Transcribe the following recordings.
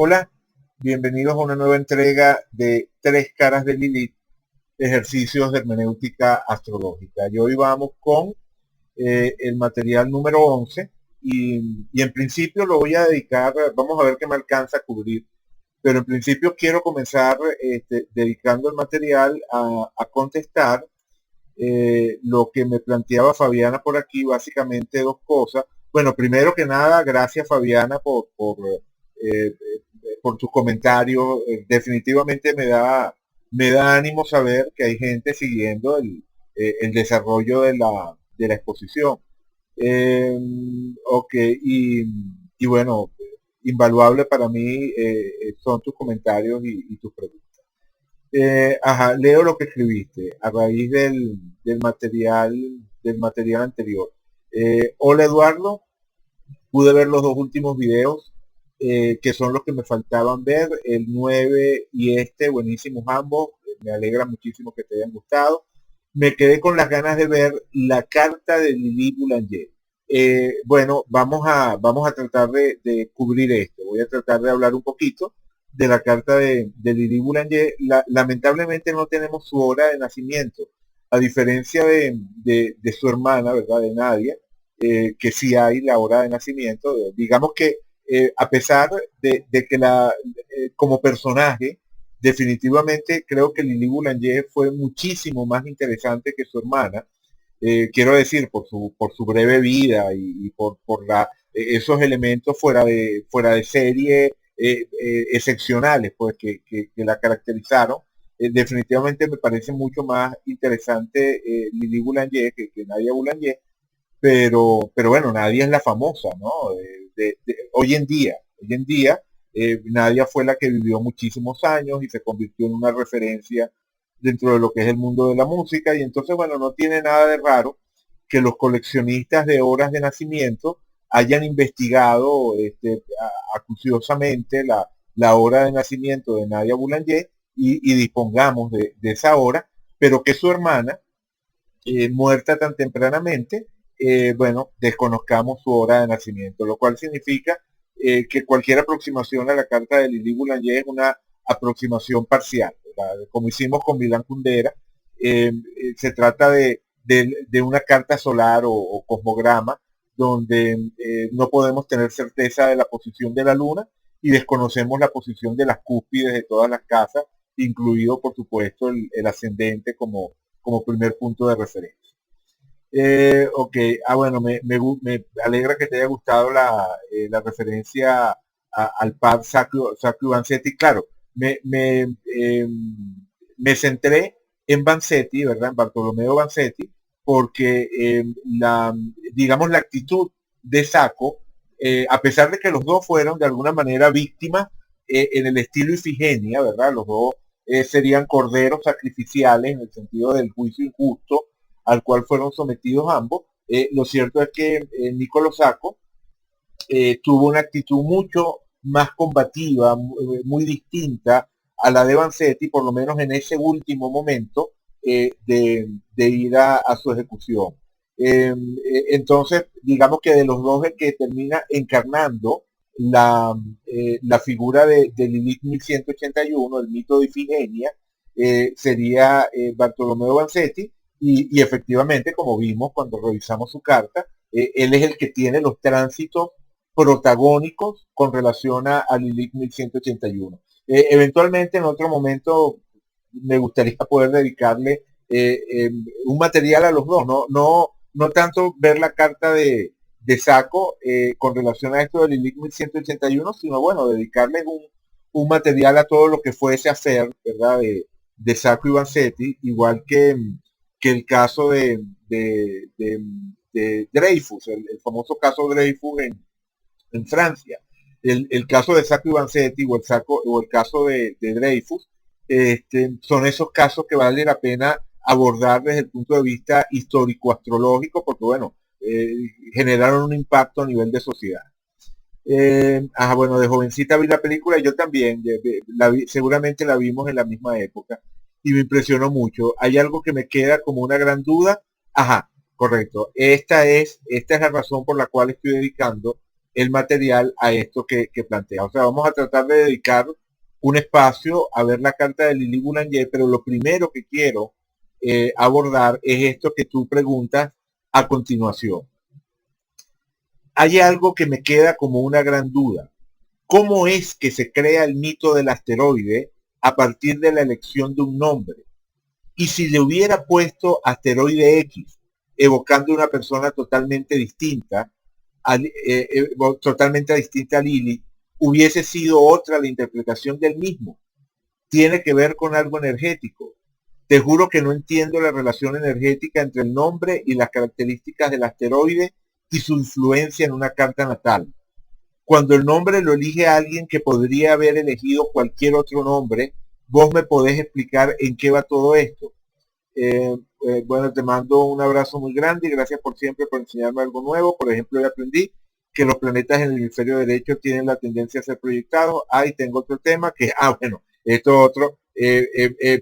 Hola, bienvenidos a una nueva entrega de Tres Caras de Lilith, ejercicios de hermenéutica astrológica. Y hoy vamos con el material número 11 y en principio lo voy a dedicar, vamos a ver qué me alcanza a cubrir, pero en principio quiero comenzar dedicando el material a contestar lo que me planteaba Fabiana por aquí, básicamente dos cosas. Bueno, primero que nada, gracias Fabiana por tus comentarios. Definitivamente me da ánimo saber que hay gente siguiendo el desarrollo de la exposición. Eh, ok, y bueno, invaluable para mí son tus comentarios y tus preguntas. Leo lo que escribiste a raíz del material anterior. Hola Eduardo, pude ver los dos últimos videos que son los que me faltaban ver, el 9 y buenísimos ambos, me alegra muchísimo que te hayan gustado. Me quedé con las ganas de ver la carta de Lili Boulanger. Bueno, vamos a tratar de cubrir esto, voy a tratar de hablar un poquito de la carta de Lili Boulanger. Lamentablemente no tenemos su hora de nacimiento, a diferencia de su hermana, ¿verdad? De Nadia, que sí hay la hora de nacimiento. Digamos que a pesar de que como personaje, definitivamente creo que Lili Boulanger fue muchísimo más interesante que su hermana. Quiero decir, por su breve vida por esos elementos fuera de serie excepcionales pues que la caracterizaron. Definitivamente me parece mucho más interesante Lili Boulanger que Nadia Boulanger, pero bueno, Nadia es la famosa, ¿no? Hoy en día, Nadia fue la que vivió muchísimos años y se convirtió en una referencia dentro de lo que es el mundo de la música, y entonces, bueno, no tiene nada de raro que los coleccionistas de horas de nacimiento hayan investigado acuciosamente la hora de nacimiento de Nadia Boulanger y dispongamos de esa hora, pero que su hermana, muerta tan tempranamente, bueno, desconozcamos su hora de nacimiento, lo cual significa que cualquier aproximación a la carta de Lili Boulanger es una aproximación parcial, ¿verdad? Como hicimos con Milán Kundera. Se trata de una carta solar o cosmograma donde no podemos tener certeza de la posición de la luna y desconocemos la posición de las cúspides de todas las casas, incluido por supuesto el ascendente como primer punto de referencia. Ok, bueno, me alegra que te haya gustado la referencia al pub Sacro Vanzetti. Claro, me centré en Vanzetti, ¿verdad? En Bartolomeo Vanzetti, porque digamos, la actitud de Sacco, a pesar de que los dos fueron de alguna manera víctimas en el estilo Ifigenia, ¿verdad? Los dos serían corderos sacrificiales en el sentido del juicio injusto al cual fueron sometidos ambos. Lo cierto es que Niccolò Sacco tuvo una actitud mucho más combativa, muy distinta a la de Vanzetti, por lo menos en ese último momento de ir a su ejecución. Entonces, digamos que de los dos el que termina encarnando la figura de Lilith 1181, el mito de Ifigenia, sería Bartolomeo Vanzetti, y efectivamente, como vimos cuando revisamos su carta, él es el que tiene los tránsitos protagónicos con relación a Lilith 1181. Eventualmente, en otro momento, me gustaría poder dedicarle un material a los dos, no tanto ver la carta de Sacco con relación a esto de Lilith 1181, sino bueno, dedicarles un material a todo lo que fue ese hacer, ¿verdad? De Sacco y Vanzetti, igual que el caso de Dreyfus, el famoso caso Dreyfus en Francia. El caso de Sacco y Vanzetti o el caso de Dreyfus, son esos casos que vale la pena abordar desde el punto de vista histórico-astrológico, porque bueno, generaron un impacto a nivel de sociedad. Bueno, de jovencita vi la película, y yo también, seguramente la vimos en la misma época, y me impresionó mucho. Hay algo que me queda como una gran duda. Correcto. Esta es la razón por la cual estoy dedicando el material a esto que plantea. O sea, vamos a tratar de dedicar un espacio a ver la carta de Lili Boulanger, pero lo primero que quiero abordar es esto que tú preguntas a continuación. Hay algo que me queda como una gran duda. ¿Cómo es que se crea el mito del asteroide a partir de la elección de un nombre? Y si le hubiera puesto asteroide X, evocando una persona totalmente distinta a Lili, hubiese sido otra la interpretación del mismo. Tiene que ver con algo energético. Te juro que no entiendo la relación energética entre el nombre y las características del asteroide y su influencia en una carta natal. Cuando el nombre lo elige a alguien que podría haber elegido cualquier otro nombre, vos me podés explicar en qué va todo esto. Bueno, te mando un abrazo muy grande y gracias por siempre por enseñarme algo nuevo. Por ejemplo, hoy aprendí que los planetas en el hemisferio derecho tienen la tendencia a ser proyectados. Ahí tengo otro tema que, bueno, esto otro,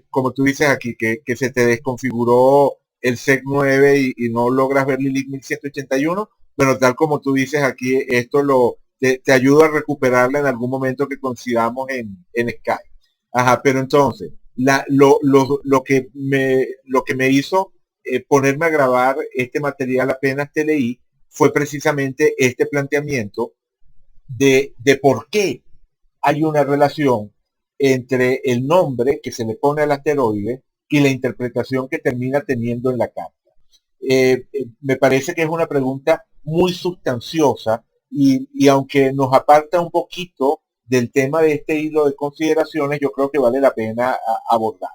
como tú dices aquí, que se te desconfiguró el SEC 9 y no logras ver Lilith 1181. Bueno, tal como tú dices aquí, esto te ayuda a recuperarla en algún momento que coincidamos en Skype. Ajá, pero entonces, lo que me hizo ponerme a grabar este material apenas te leí fue precisamente este planteamiento de por qué hay una relación entre el nombre que se le pone al asteroide y la interpretación que termina teniendo en la carta. Me parece que es una pregunta muy sustanciosa y aunque nos aparta un poquito del tema de este hilo de consideraciones, yo creo que vale la pena abordar.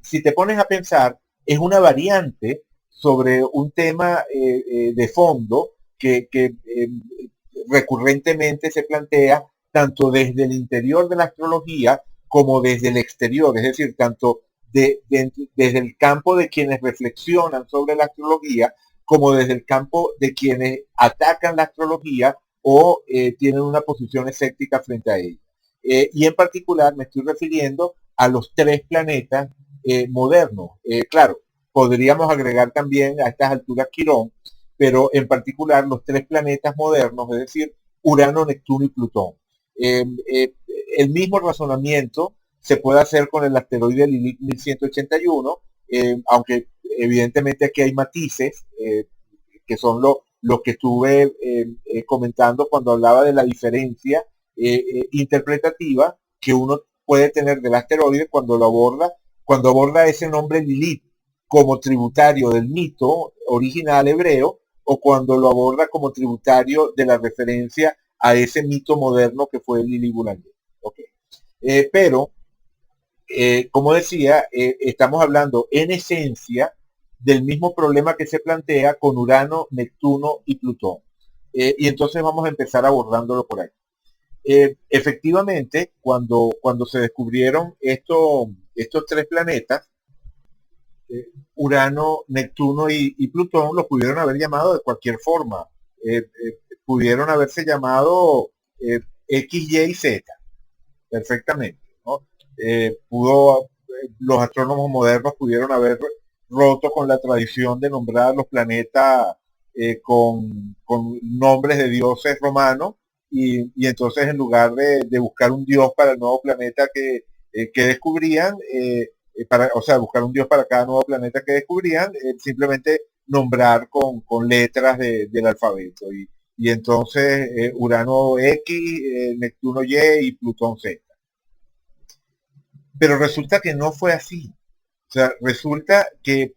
Si te pones a pensar, es una variante sobre un tema de fondo que recurrentemente se plantea tanto desde el interior de la astrología como desde el exterior, es decir, tanto desde el campo de quienes reflexionan sobre la astrología como desde el campo de quienes atacan la astrología o tienen una posición escéptica frente a ella. Y en particular me estoy refiriendo a los tres planetas modernos. Claro, podríamos agregar también a estas alturas Quirón, pero en particular los tres planetas modernos, es decir, Urano, Neptuno y Plutón. Eh, eh, el mismo razonamiento se puede hacer con el asteroide Lilith 1181, aunque evidentemente aquí hay matices, que son lo que estuve comentando cuando hablaba de la diferencia interpretativa que uno puede tener del asteroide cuando aborda ese nombre Lilith como tributario del mito original hebreo o cuando lo aborda como tributario de la referencia a ese mito moderno que fue Lili Boulanger. Okay. Pero, como decía, estamos hablando en esencia del mismo problema que se plantea con Urano, Neptuno y Plutón. Y entonces vamos a empezar abordándolo por ahí. Efectivamente, cuando se descubrieron estos tres planetas, Urano, Neptuno y Plutón, los pudieron haber llamado de cualquier forma. Pudieron haberse llamado X, Y y Z, perfectamente. ¿No? Los astrónomos modernos pudieron haber roto con la tradición de nombrar los planetas con nombres de dioses romanos y entonces en lugar de buscar un dios para el nuevo planeta que descubrían, o sea, buscar un dios para cada nuevo planeta que descubrían, simplemente nombrar con letras del alfabeto. Y entonces Urano X, Neptuno Y y Plutón Z. Pero resulta que no fue así. O sea, resulta que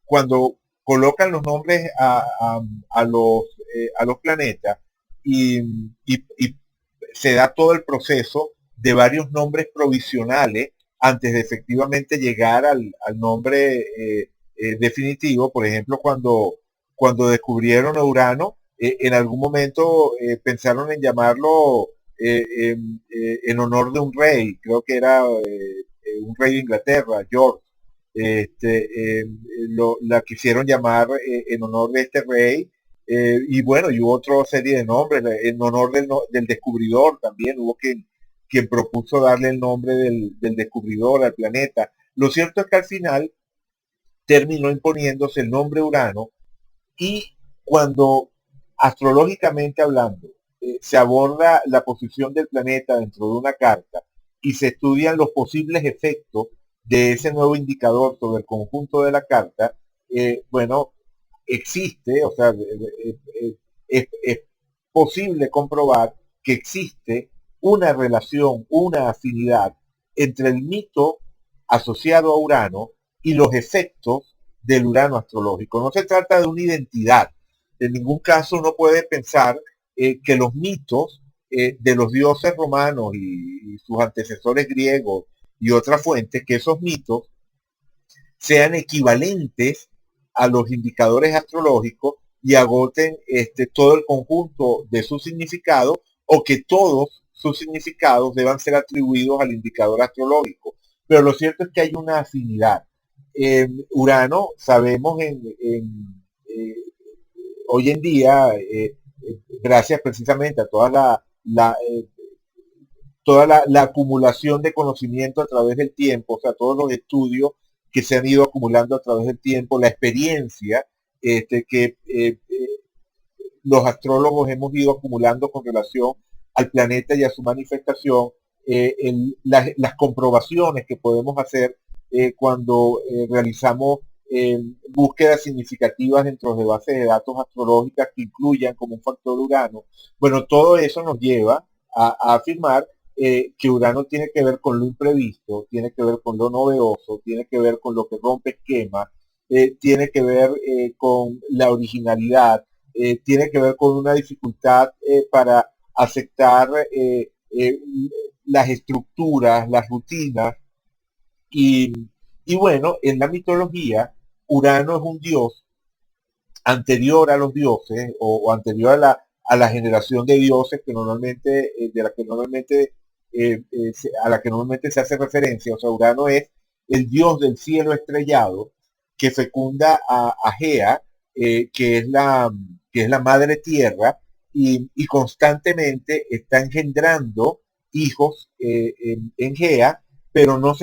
cuando colocan los nombres a los planetas y se da todo el proceso de varios nombres provisionales antes de efectivamente llegar al nombre definitivo. Por ejemplo, cuando descubrieron a Urano, en algún momento pensaron en llamarlo en honor de un rey, creo que era un rey de Inglaterra, George. La quisieron llamar en honor de este rey, y bueno, y hubo otra serie de nombres en honor del descubridor también, hubo quien propuso darle el nombre del descubridor al planeta. Lo cierto es que al final terminó imponiéndose el nombre Urano y cuando astrológicamente hablando, se aborda la posición del planeta dentro de una carta y se estudian los posibles efectos de ese nuevo indicador sobre el conjunto de la carta, bueno, existe, o sea, es posible comprobar que existe una relación, una afinidad entre el mito asociado a Urano y los efectos del Urano astrológico. No se trata de una identidad. En ningún caso uno puede pensar que los mitos de los dioses romanos y sus antecesores griegos y otras fuentes, que esos mitos sean equivalentes a los indicadores astrológicos y agoten todo el conjunto de su significado, o que todos sus significados deban ser atribuidos al indicador astrológico. Pero lo cierto es que hay una afinidad. Urano, sabemos hoy en día, gracias precisamente a toda la acumulación de conocimiento a través del tiempo, o sea, todos los estudios que se han ido acumulando a través del tiempo, la experiencia que los astrólogos hemos ido acumulando con relación al planeta y a su manifestación, las comprobaciones que podemos hacer cuando realizamos búsquedas significativas dentro de bases de datos astrológicas que incluyan como un factor Urano. Bueno, todo eso nos lleva a afirmar que Urano tiene que ver con lo imprevisto, tiene que ver con lo novedoso, tiene que ver con lo que rompe esquemas, tiene que ver con la originalidad, tiene que ver con una dificultad para aceptar las estructuras, las rutinas. Y, y bueno, en la mitología, Urano es un dios anterior a los dioses o anterior a la generación de dioses que normalmente, de la que normalmente, a la que normalmente se hace referencia. O sea, Urano es el dios del cielo estrellado que fecunda a Gea, que es la madre tierra, y constantemente está engendrando hijos en Gea, pero no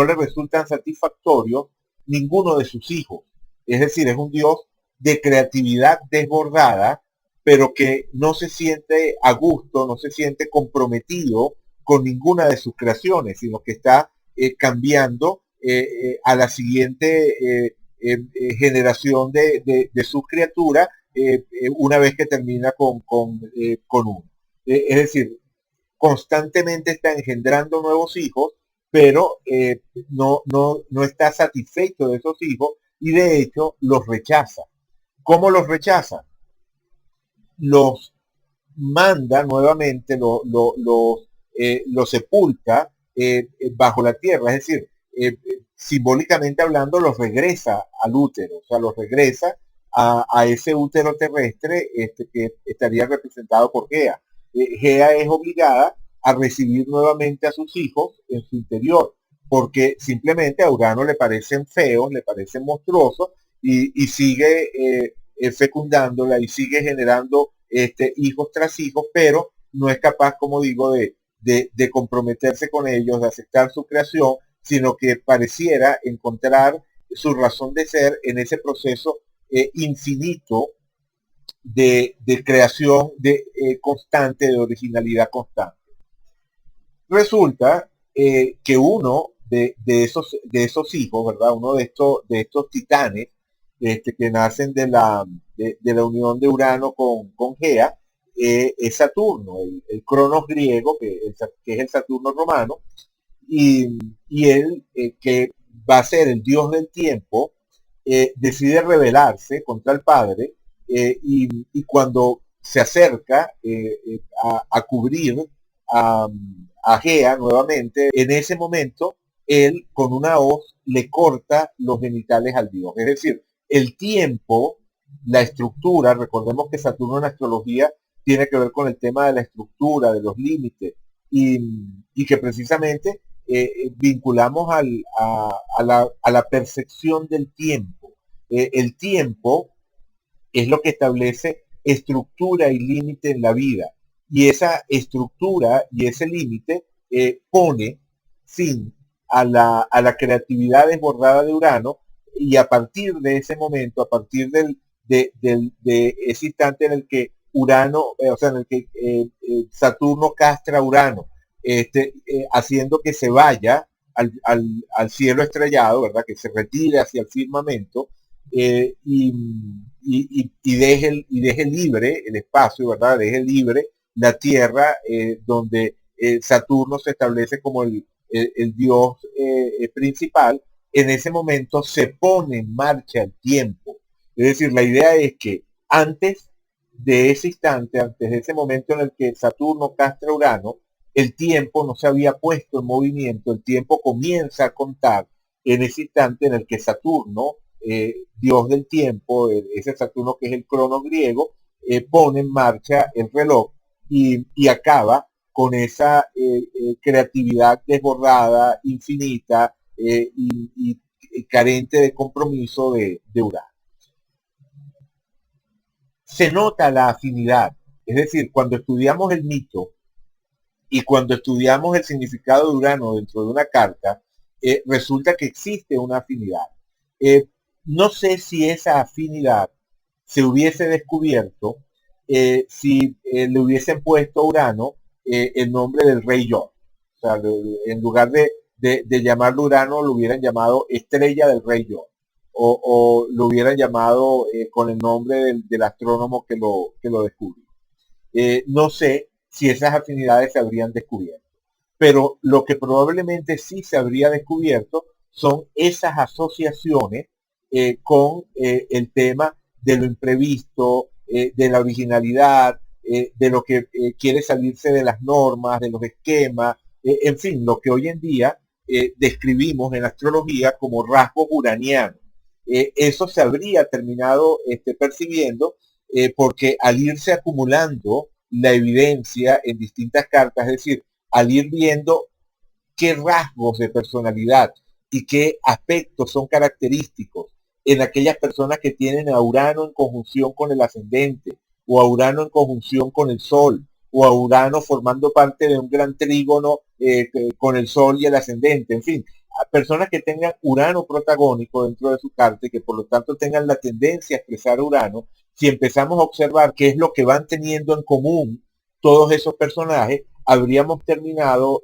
le resultan satisfactorios ninguno de sus hijos. Es decir, es un dios de creatividad desbordada, pero que no se siente a gusto, no se siente comprometido con ninguna de sus creaciones, sino que está cambiando a la siguiente generación de su criatura una vez que termina con uno. Es decir, constantemente está engendrando nuevos hijos, pero no está satisfecho de esos hijos y de hecho los rechaza. ¿Cómo los rechaza? Los manda nuevamente, los sepulta bajo la tierra, es decir, simbólicamente hablando, los regresa al útero, o sea, los regresa a ese útero terrestre que estaría representado por Gea. Gea es obligada a recibir nuevamente a sus hijos en su interior, porque simplemente a Urano le parecen feos, le parecen monstruosos, y sigue fecundándola y sigue generando hijos tras hijos, pero no es capaz, como digo, de comprometerse con ellos, de aceptar su creación, sino que pareciera encontrar su razón de ser en ese proceso infinito de creación constante, de originalidad constante. Resulta que uno de esos hijos, ¿verdad? Uno de estos titanes que nacen de la unión de Urano con Gea, es Saturno, el Cronos griego, que es el Saturno romano, y él, que va a ser el dios del tiempo, decide rebelarse contra el padre, y cuando se acerca a cubrir a, a Gea nuevamente, en ese momento él con una hoz le corta los genitales al dios. Es decir, el tiempo, la estructura, recordemos que Saturno en astrología tiene que ver con el tema de la estructura, de los límites, y que precisamente vinculamos a la percepción del tiempo. El tiempo es lo que establece estructura y límite en la vida. Y esa estructura y ese límite pone fin a la creatividad desbordada de Urano, y a partir de ese momento, a partir de ese instante en el que Urano, o sea, en el que Saturno castra Urano, haciendo que se vaya al cielo estrellado, ¿verdad? Que se retire hacia el firmamento y deje libre el espacio, ¿verdad? Deje libre la Tierra, donde Saturno se establece como el dios principal. En ese momento se pone en marcha el tiempo. Es decir, la idea es que antes de ese instante, antes de ese momento en el que Saturno castra Urano, el tiempo no se había puesto en movimiento, el tiempo comienza a contar en ese instante en el que Saturno, dios del tiempo, ese Saturno que es el crono griego, pone en marcha el reloj y acaba con esa creatividad desbordada, infinita y carente de compromiso de Urano. Se nota la afinidad, es decir, cuando estudiamos el mito y cuando estudiamos el significado de Urano dentro de una carta, resulta que existe una afinidad. No sé si esa afinidad se hubiese descubierto si le hubiesen puesto a Urano el nombre del rey George. O sea, en lugar de llamarlo Urano, lo hubieran llamado estrella del rey George. O lo hubieran llamado con el nombre del astrónomo que lo descubrió. No sé si esas afinidades se habrían descubierto, pero lo que probablemente sí se habría descubierto son esas asociaciones con el tema de lo imprevisto, de la originalidad, de lo que quiere salirse de las normas, de los esquemas, en fin, lo que hoy en día describimos en astrología como rasgos uranianos. Eso se habría terminado percibiendo porque al irse acumulando la evidencia en distintas cartas, es decir, al ir viendo qué rasgos de personalidad y qué aspectos son característicos en aquellas personas que tienen a Urano en conjunción con el ascendente, o a Urano en conjunción con el Sol, o a Urano formando parte de un gran trígono con el Sol y el ascendente, en fin, a personas que tengan Urano protagónico dentro de su carta y que por lo tanto tengan la tendencia a expresar Urano. Si empezamos a observar qué es lo que van teniendo en común todos esos personajes, habríamos terminado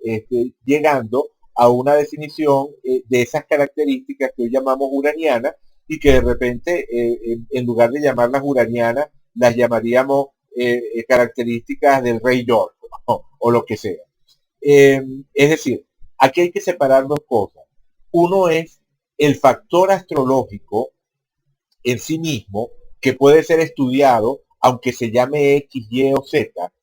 llegando a una definición de esas características que hoy llamamos uranianas y que de repente, en lugar de llamarlas uranianas, las llamaríamos características del rey George o lo que sea. Es decir, aquí hay que separar dos cosas. Uno es el factor astrológico en sí mismo, que puede ser estudiado, aunque se llame X, Y o Z,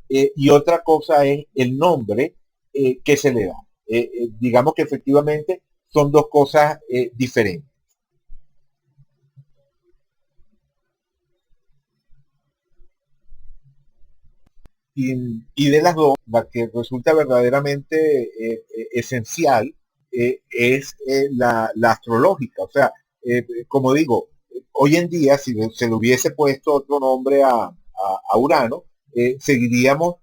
y otra cosa es el nombre que se le da. Digamos que efectivamente son dos cosas diferentes. Y de las dos, la que resulta verdaderamente esencial es la astrológica. O sea, como digo, hoy en día, si se le hubiese puesto otro nombre a Urano, seguiríamos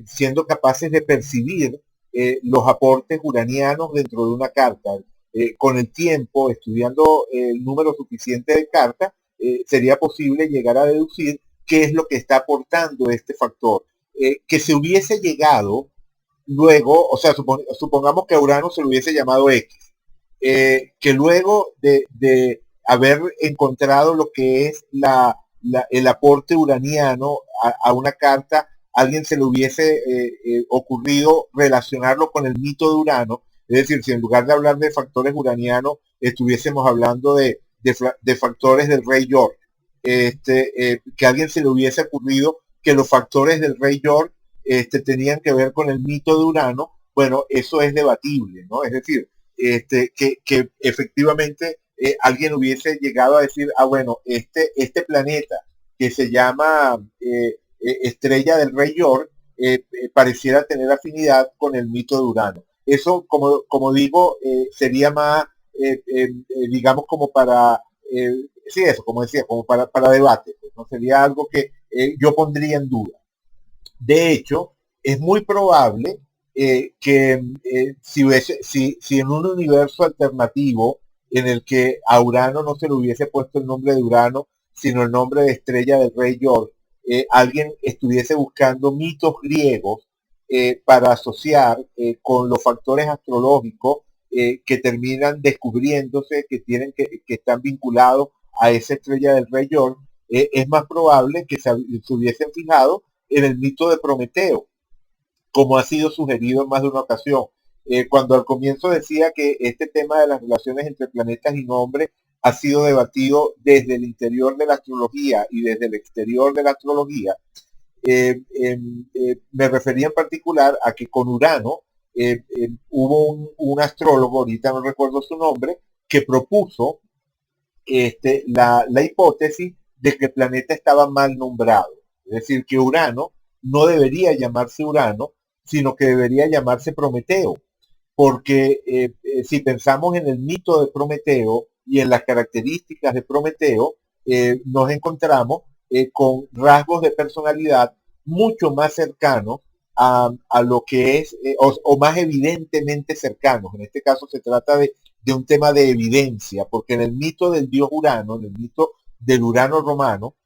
siendo capaces de percibir los aportes uranianos dentro de una carta. Con el tiempo, estudiando el número suficiente de cartas, sería posible llegar a deducir qué es lo que está aportando este factor. Que se hubiese llegado luego, o sea, supongamos que a Urano se le hubiese llamado X, que luego de haber encontrado lo que es el aporte uraniano a una carta, alguien se le hubiese ocurrido relacionarlo con el mito de Urano, es decir, si en lugar de hablar de factores uranianos, estuviésemos hablando de factores del rey George, que a alguien se le hubiese ocurrido que los factores del rey George tenían que ver con el mito de Urano, bueno, eso es debatible, ¿no? Es decir, que efectivamente alguien hubiese llegado a decir, ah, bueno, este planeta que se llama estrella del rey George pareciera tener afinidad con el mito de Urano. Eso, como digo, sería más, digamos, como para, sí, eso, como decía, como para debate, ¿no? Sería algo que yo pondría en duda. De hecho, es muy probable que si en un universo alternativo en el que a Urano no se le hubiese puesto el nombre de Urano, sino el nombre de estrella del rey George, alguien estuviese buscando mitos griegos para asociar con los factores astrológicos que terminan descubriéndose, que están vinculados a esa estrella del rey George, es más probable que se hubiesen fijado en el mito de Prometeo, como ha sido sugerido en más de una ocasión. Cuando al comienzo decía que este tema de las relaciones entre planetas y nombres ha sido debatido desde el interior de la astrología y desde el exterior de la astrología, me refería en particular a que con Urano hubo un astrólogo, ahorita no recuerdo su nombre, que propuso la hipótesis de que el planeta estaba mal nombrado. Es decir, que Urano no debería llamarse Urano, sino que debería llamarse Prometeo. Porque si pensamos en el mito de Prometeo y en las características de Prometeo, nos encontramos con rasgos de personalidad mucho más cercanos a lo que es, o más evidentemente cercanos. En este caso se trata de un tema de evidencia, porque en el mito del dios Urano, en el mito del Urano romano,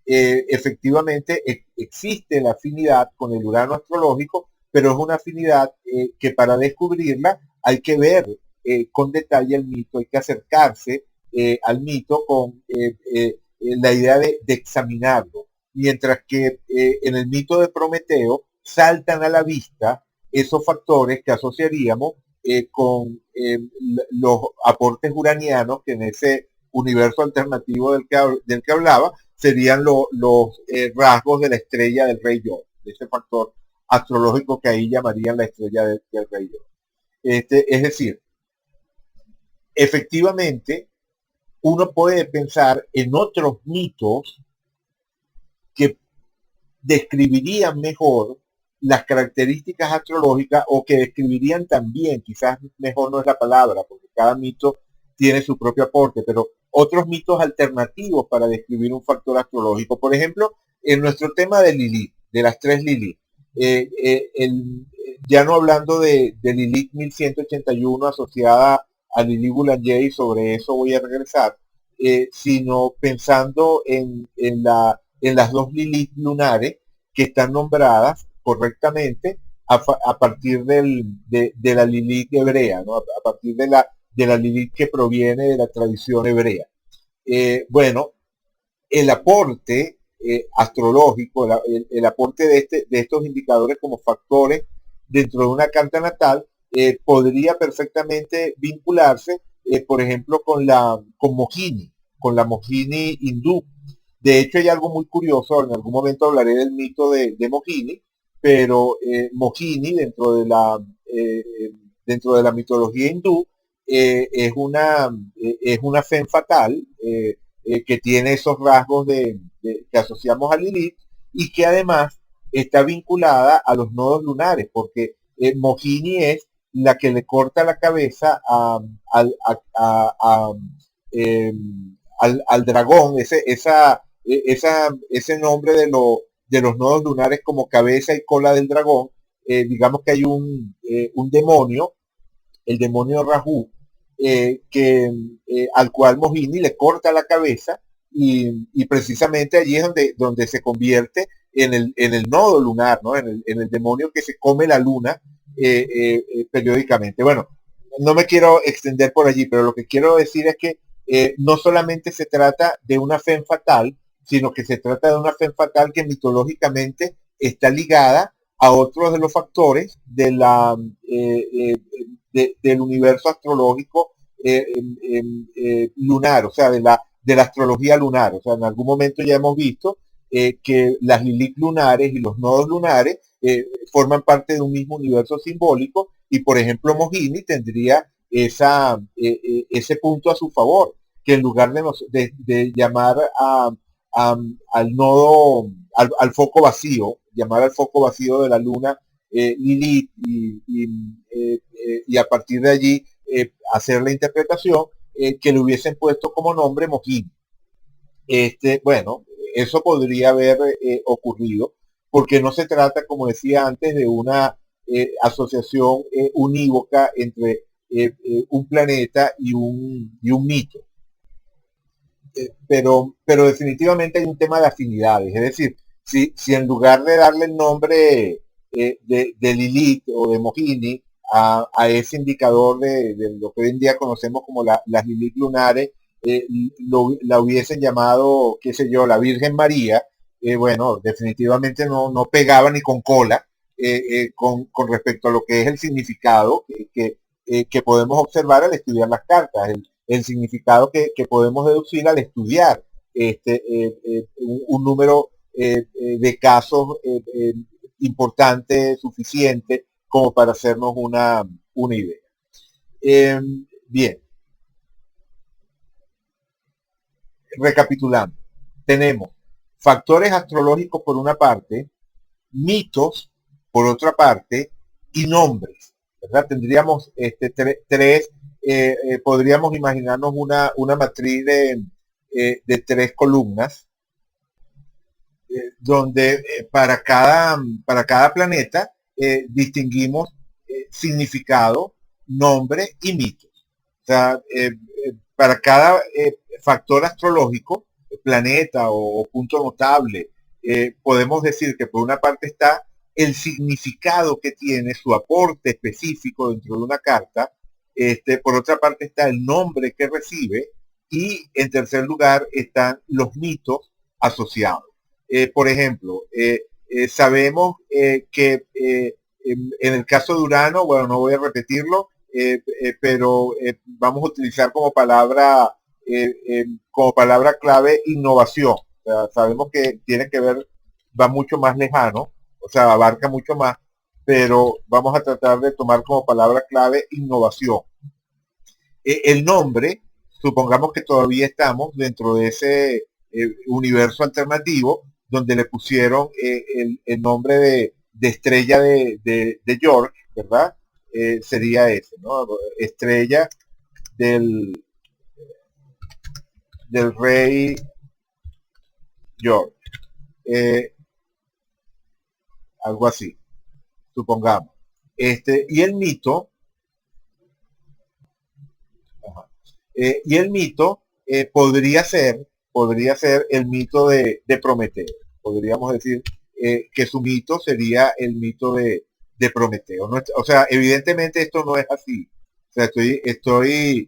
efectivamente existe la afinidad con el Urano astrológico, pero es una afinidad que para descubrirla hay que ver con detalle el mito, hay que acercarse al mito con la idea de examinarlo. Mientras que en el mito de Prometeo saltan a la vista esos factores que asociaríamos con los aportes uranianos que en ese universo alternativo del que hablaba serían los rasgos de la estrella del rey George, de ese factor astrológico que ahí llamarían la estrella del rey George. Es decir, efectivamente, uno puede pensar en otros mitos que describirían mejor las características astrológicas o que describirían también, quizás mejor no es la palabra, porque cada mito tiene su propio aporte, pero otros mitos alternativos para describir un factor astrológico. Por ejemplo, en nuestro tema de Lilith, de las tres Lilith, ya no hablando de Lilith 1181 asociada a Lilith Boulanger, sobre eso voy a regresar, sino pensando en las dos Lilith lunares que están nombradas correctamente a partir de la Lilith hebrea, ¿no? A partir de la Lilith que proviene de la tradición hebrea. Bueno, el aporte astrológico, el aporte de estos indicadores como factores dentro de una carta natal podría perfectamente vincularse, por ejemplo, con Mohini, con la Mohini hindú. De hecho, hay algo muy curioso, en algún momento hablaré del mito de Mohini, pero Mohini dentro de la mitología hindú es una femme fatal que tiene esos rasgos que asociamos a Lilith y que además está vinculada a los nodos lunares, porque Mohini es la que le corta la cabeza eh, al dragón, ese nombre de los nodos lunares como cabeza y cola del dragón. Digamos que hay un demonio, el demonio Rahu, al cual Mohini le corta la cabeza y precisamente allí es donde se convierte en el nodo lunar, ¿no? En el demonio que se come la luna periódicamente. Bueno, no me quiero extender por allí, pero lo que quiero decir es que no solamente se trata de una femme fatal, sino que se trata de una femme fatal que mitológicamente está ligada a otros de los factores del universo astrológico lunar, o sea, de la astrología lunar. O sea, en algún momento ya hemos visto que las Lilith lunares y los nodos lunares forman parte de un mismo universo simbólico y, por ejemplo, Mohini tendría ese punto a su favor, que en lugar de llamar al nodo, al foco vacío, llamar al foco vacío de la luna Lilith y a partir de allí hacer la interpretación que le hubiesen puesto como nombre Mohini. Bueno, eso podría haber ocurrido, porque no se trata, como decía antes, de una asociación unívoca entre un planeta y un mito. pero definitivamente hay un tema de afinidades. Es decir, si en lugar de darle el nombre de Lilith o de Mohini a ese indicador de lo que hoy en día conocemos como las Lilith lunares, la hubiesen llamado, qué sé yo, la Virgen María, bueno, definitivamente no pegaba ni con cola con respecto a lo que es el significado que podemos observar al estudiar las cartas. El significado que podemos deducir al estudiar un número de casos importante, suficiente, como para hacernos una idea. Eh, Bien, recapitulando, tenemos factores astrológicos por una parte, mitos por otra parte y nombres, ¿verdad? Tendríamos tres, podríamos imaginarnos una matriz de tres columnas, donde para cada planeta distinguimos significado, nombre y mito. O sea, para cada factor astrológico, planeta o punto notable, podemos decir que por una parte está el significado que tiene, su aporte específico dentro de una carta, por otra parte está el nombre que recibe y en tercer lugar están los mitos asociados. Por ejemplo, sabemos que en el caso de Urano, bueno, no voy a repetirlo, pero vamos a utilizar como palabra clave innovación. O sea, sabemos que tiene que ver, va mucho más lejano, o sea, abarca mucho más, pero vamos a tratar de tomar como palabra clave innovación. El nombre, supongamos que todavía estamos dentro de ese universo alternativo donde le pusieron el nombre de estrella de York, ¿verdad? Sería ese, ¿no? Estrella del, del rey York. Eh, Algo así, supongamos. Y el mito, y el mito podría ser el mito de Prometeo. Podríamos decir que su mito sería el mito de Prometeo. No, o sea, evidentemente esto no es así. O sea, estoy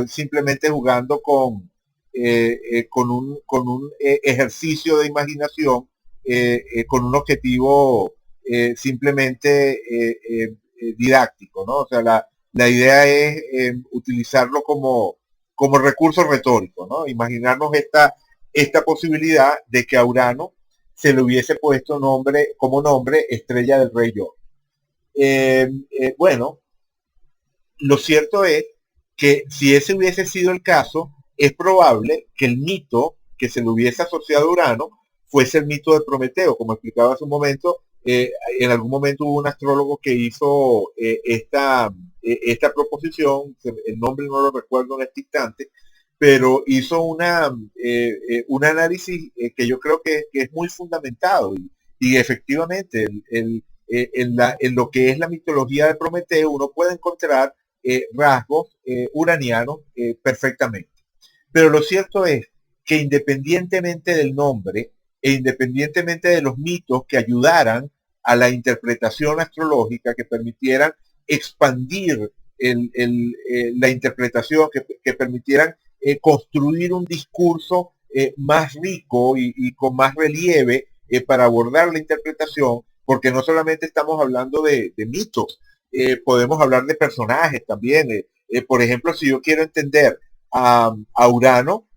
simplemente jugando con un ejercicio de imaginación, con un objetivo simplemente didáctico, ¿no? O sea, la idea es utilizarlo como recurso retórico, ¿no? Imaginarnos esta posibilidad de que a Urano se le hubiese puesto como nombre Estrella del Rey York. Bueno, lo cierto es que si ese hubiese sido el caso, es probable que el mito que se le hubiese asociado a Urano fuese el mito de Prometeo. Como explicaba hace un momento, en algún momento hubo un astrólogo que hizo esta proposición, el nombre no lo recuerdo en este instante, pero hizo un análisis que yo creo que es muy fundamentado y efectivamente en lo que es la mitología de Prometeo uno puede encontrar rasgos uranianos perfectamente. Pero lo cierto es que independientemente del nombre e independientemente de los mitos que ayudaran a la interpretación astrológica, que permitieran expandir la interpretación, que permitieran construir un discurso más rico y con más relieve para abordar la interpretación, porque no solamente estamos hablando de mitos, podemos hablar de personajes también. Por ejemplo, si yo quiero entender a Urano,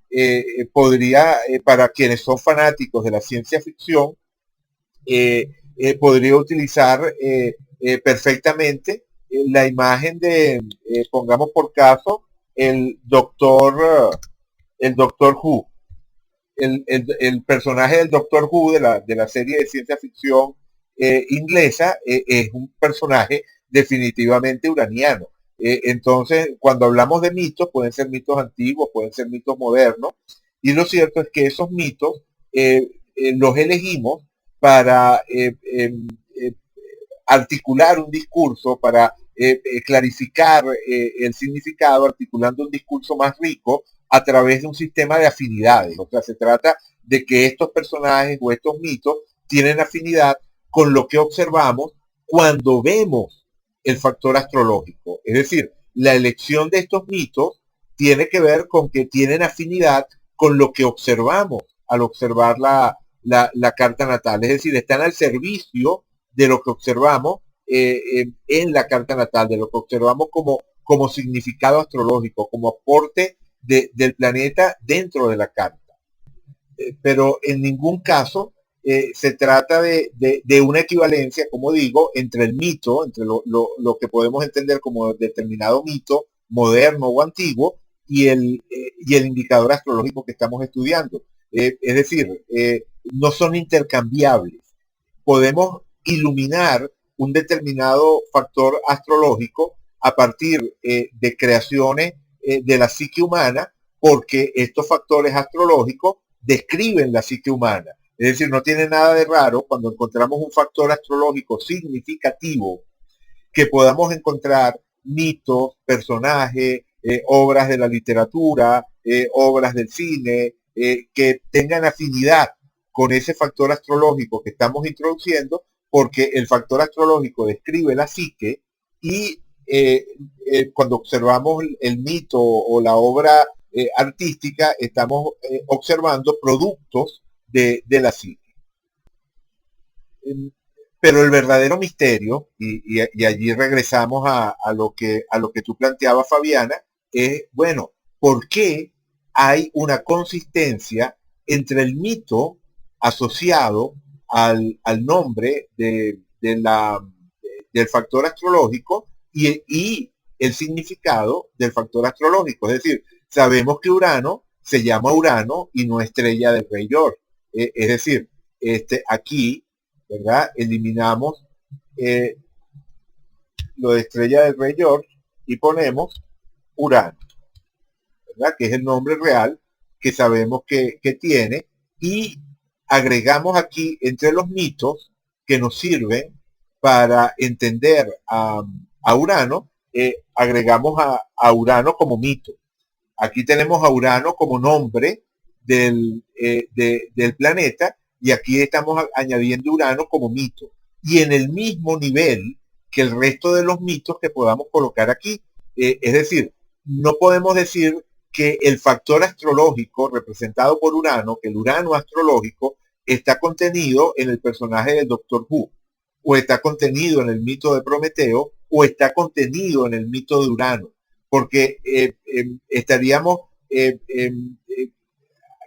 podría, para quienes son fanáticos de la ciencia ficción, podría utilizar perfectamente la imagen pongamos por caso, el doctor Who, el personaje del Doctor Who de la serie de ciencia ficción inglesa es un personaje definitivamente uraniano. Entonces, cuando hablamos de mitos, pueden ser mitos antiguos, pueden ser mitos modernos, y lo cierto es que esos mitos los elegimos para articular un discurso, para clarificar el significado, articulando un discurso más rico, a través de un sistema de afinidades. O sea, se trata de que estos personajes o estos mitos tienen afinidad con lo que observamos cuando vemos el factor astrológico. Es decir, la elección de estos mitos tiene que ver con que tienen afinidad con lo que observamos al observar la carta natal. Es decir, están al servicio de lo que observamos en la carta natal, de lo que observamos como significado astrológico, como aporte del planeta dentro de la carta. Pero en ningún caso se trata de una equivalencia, como digo, entre el mito, entre lo que podemos entender como determinado mito moderno o antiguo y el indicador astrológico que estamos estudiando. Es decir, no son intercambiables. Podemos iluminar un determinado factor astrológico a partir de creaciones de la psique humana, porque estos factores astrológicos describen la psique humana. Es decir, no tiene nada de raro cuando encontramos un factor astrológico significativo que podamos encontrar mitos, personajes, obras de la literatura, obras del cine, que tengan afinidad con ese factor astrológico que estamos introduciendo, porque el factor astrológico describe la psique y cuando observamos el mito o la obra artística, estamos observando productos de la psique. Pero el verdadero misterio, y allí regresamos a lo que tú planteabas, Fabiana, es, bueno, ¿por qué hay una consistencia entre el mito asociado al nombre del factor astrológico y el significado del factor astrológico? Es decir, sabemos que Urano se llama Urano y no estrella del rey George. Es decir, aquí, ¿verdad? Eliminamos lo de estrella del rey George y ponemos Urano, ¿verdad? Que es el nombre real que sabemos que tiene, y agregamos aquí entre los mitos que nos sirven para entender a Urano, agregamos a Urano como mito. Aquí tenemos a Urano como nombre del planeta, y aquí estamos añadiendo Urano como mito. Y en el mismo nivel que el resto de los mitos que podamos colocar aquí. Es decir, no podemos decir que el factor astrológico representado por Urano, que el Urano astrológico, está contenido en el personaje del Doctor Who, o está contenido en el mito de Prometeo, o está contenido en el mito de Urano, porque estaríamos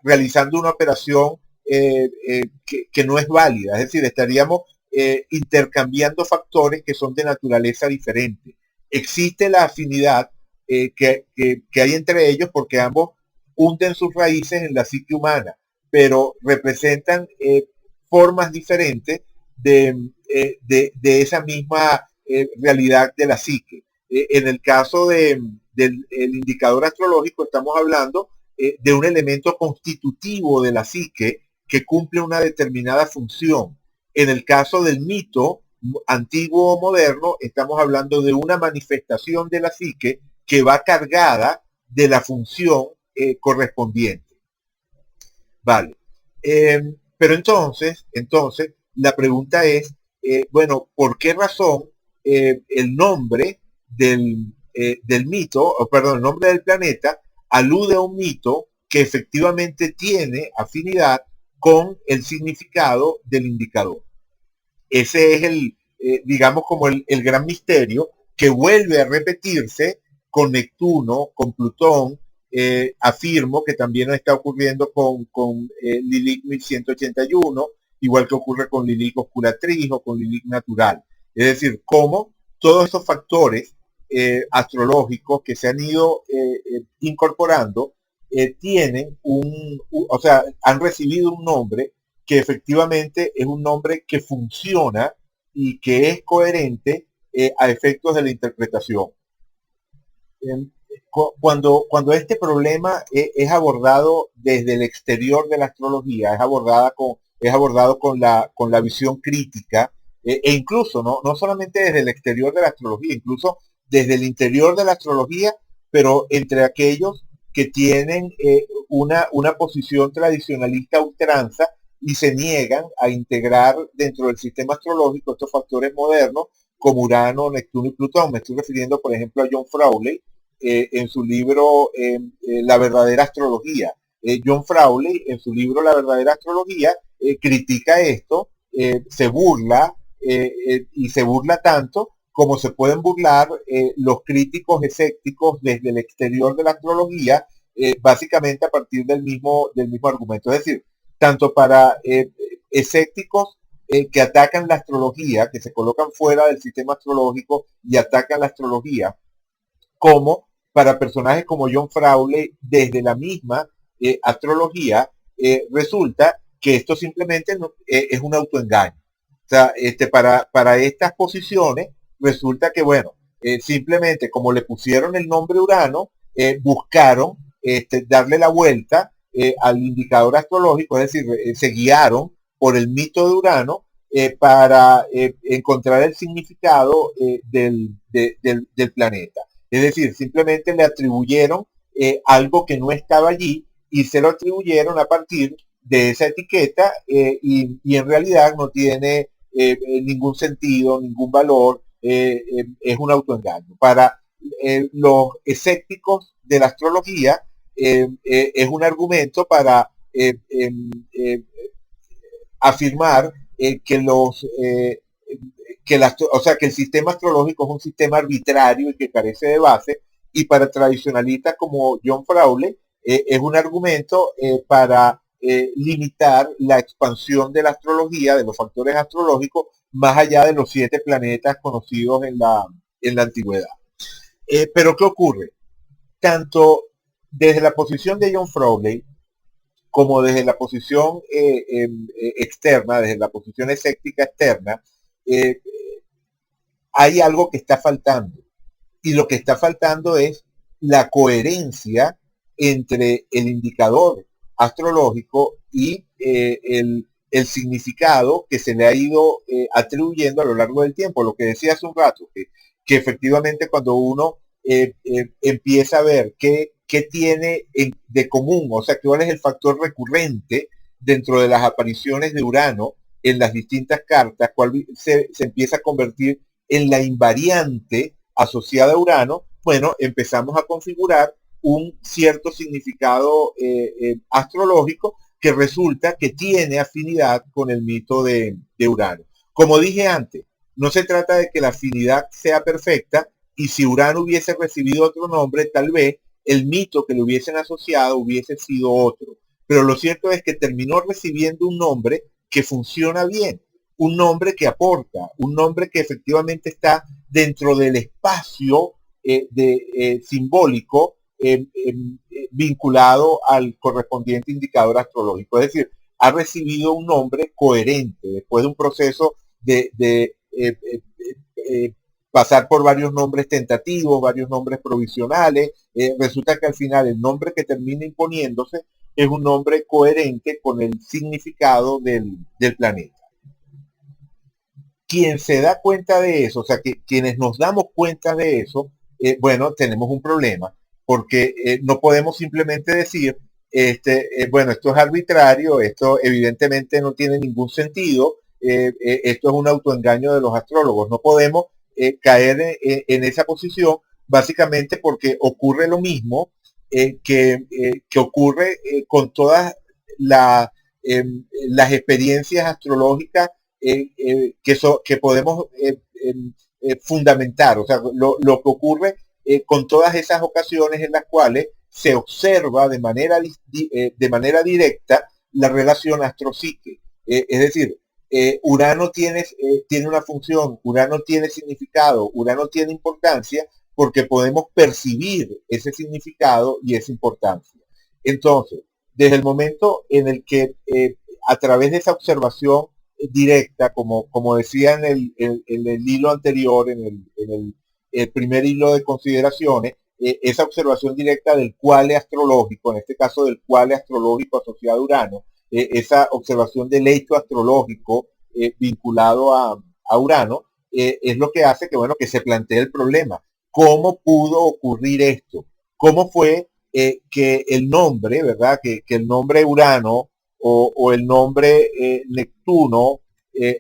realizando una operación que no es válida. Es decir, estaríamos intercambiando factores que son de naturaleza diferente. Existe la afinidad que hay entre ellos porque ambos hunden sus raíces en la psique humana, pero representan formas diferentes de esa misma realidad de la psique. En el caso del indicador astrológico estamos hablando de un elemento constitutivo de la psique que cumple una determinada función. En el caso del mito antiguo o moderno, estamos hablando de una manifestación de la psique que va cargada de la función correspondiente. Vale. Pero entonces, la pregunta es, bueno, ¿por qué razón el nombre del mito, o perdón, el nombre del planeta alude a un mito que efectivamente tiene afinidad con el significado del indicador? Ese es digamos, como el gran misterio que vuelve a repetirse con Neptuno, con Plutón. Afirmo que también está ocurriendo con Lilith 1181, igual que ocurre con Lilith Oscuratriz o con Lilith Natural. Es decir, cómo todos estos factores astrológicos que se han ido incorporando tienen o sea, han recibido un nombre que efectivamente es un nombre que funciona y que es coherente a efectos de la interpretación. Cuando este problema es abordado desde el exterior de la astrología, es abordado con la visión crítica, e incluso no solamente desde el exterior de la astrología, incluso desde el interior de la astrología, pero entre aquellos que tienen una posición tradicionalista a ultranza y se niegan a integrar dentro del sistema astrológico estos factores modernos como Urano, Neptuno y Plutón. Me estoy refiriendo, por ejemplo, a John Frawley en su libro La verdadera astrología. John Frawley, en su libro La verdadera astrología, critica esto, se burla y se burla tanto como se pueden burlar los críticos escépticos desde el exterior de la astrología, básicamente a partir del mismo argumento. Es decir, tanto para escépticos que atacan la astrología, que se colocan fuera del sistema astrológico y atacan la astrología, como para personajes como John Frawley desde la misma astrología, resulta que esto simplemente no, es un autoengaño. O sea, para estas posiciones resulta que, bueno, simplemente como le pusieron el nombre Urano, buscaron darle la vuelta al indicador astrológico, es decir, se guiaron por el mito de Urano para encontrar el significado del planeta. Es decir, simplemente le atribuyeron algo que no estaba allí y se lo atribuyeron a partir de esa etiqueta y en realidad no tiene ningún sentido, ningún valor, es un autoengaño. Para los escépticos de la astrología es un argumento para afirmar o sea, que el sistema astrológico es un sistema arbitrario y que carece de base, y para tradicionalistas como John Frawley es un argumento para limitar la expansión de la astrología, de los factores astrológicos, más allá de los 7 planetas conocidos en la antigüedad. Pero ¿qué ocurre? Tanto desde la posición de John Frawley como desde la posición externa, desde la posición escéptica externa, hay algo que está faltando. Y lo que está faltando es la coherencia entre el indicador astrológico y el significado que se le ha ido atribuyendo a lo largo del tiempo. Lo que decía hace un rato, que efectivamente cuando uno empieza a ver qué tiene de común, o sea, cuál es el factor recurrente dentro de las apariciones de Urano en las distintas cartas, cuál se empieza a convertir en la invariante asociada a Urano, bueno, empezamos a configurar un cierto significado astrológico que resulta que tiene afinidad con el mito de Urano. Como dije antes, no se trata de que la afinidad sea perfecta, y si Urano hubiese recibido otro nombre, tal vez el mito que le hubiesen asociado hubiese sido otro. Pero lo cierto es que terminó recibiendo un nombre que funciona bien, un nombre que aporta, un nombre que efectivamente está dentro del espacio simbólico vinculado al correspondiente indicador astrológico. Es decir, ha recibido un nombre coherente después de un proceso de pasar por varios nombres tentativos, varios nombres provisionales. Resulta que al final el nombre que termina imponiéndose es un nombre coherente con el significado del planeta. Quien se da cuenta de eso, o sea, que quienes nos damos cuenta de eso, bueno, tenemos un problema, porque no podemos simplemente decir, bueno, esto es arbitrario, esto evidentemente no tiene ningún sentido, esto es un autoengaño de los astrólogos. No podemos caer en esa posición, básicamente porque ocurre lo mismo que ocurre con todas las experiencias astrológicas que podemos fundamentar. O sea, lo que ocurre con todas esas ocasiones en las cuales se observa de manera directa la relación astro-psique. Es decir, Urano tiene una función, Urano tiene significado, Urano tiene importancia, porque podemos percibir ese significado y esa importancia. Entonces, desde el momento en el que a través de esa observación directa, como decía en el hilo anterior, el primer hilo de consideraciones, esa observación directa del cuale astrológico, en este caso del cuale astrológico asociado a Urano, esa observación del hecho astrológico vinculado a Urano, es lo que hace que, bueno, que se plantee el problema. ¿Cómo pudo ocurrir esto? ¿Cómo fue que el nombre, ¿verdad? Que el nombre Urano o el nombre Neptuno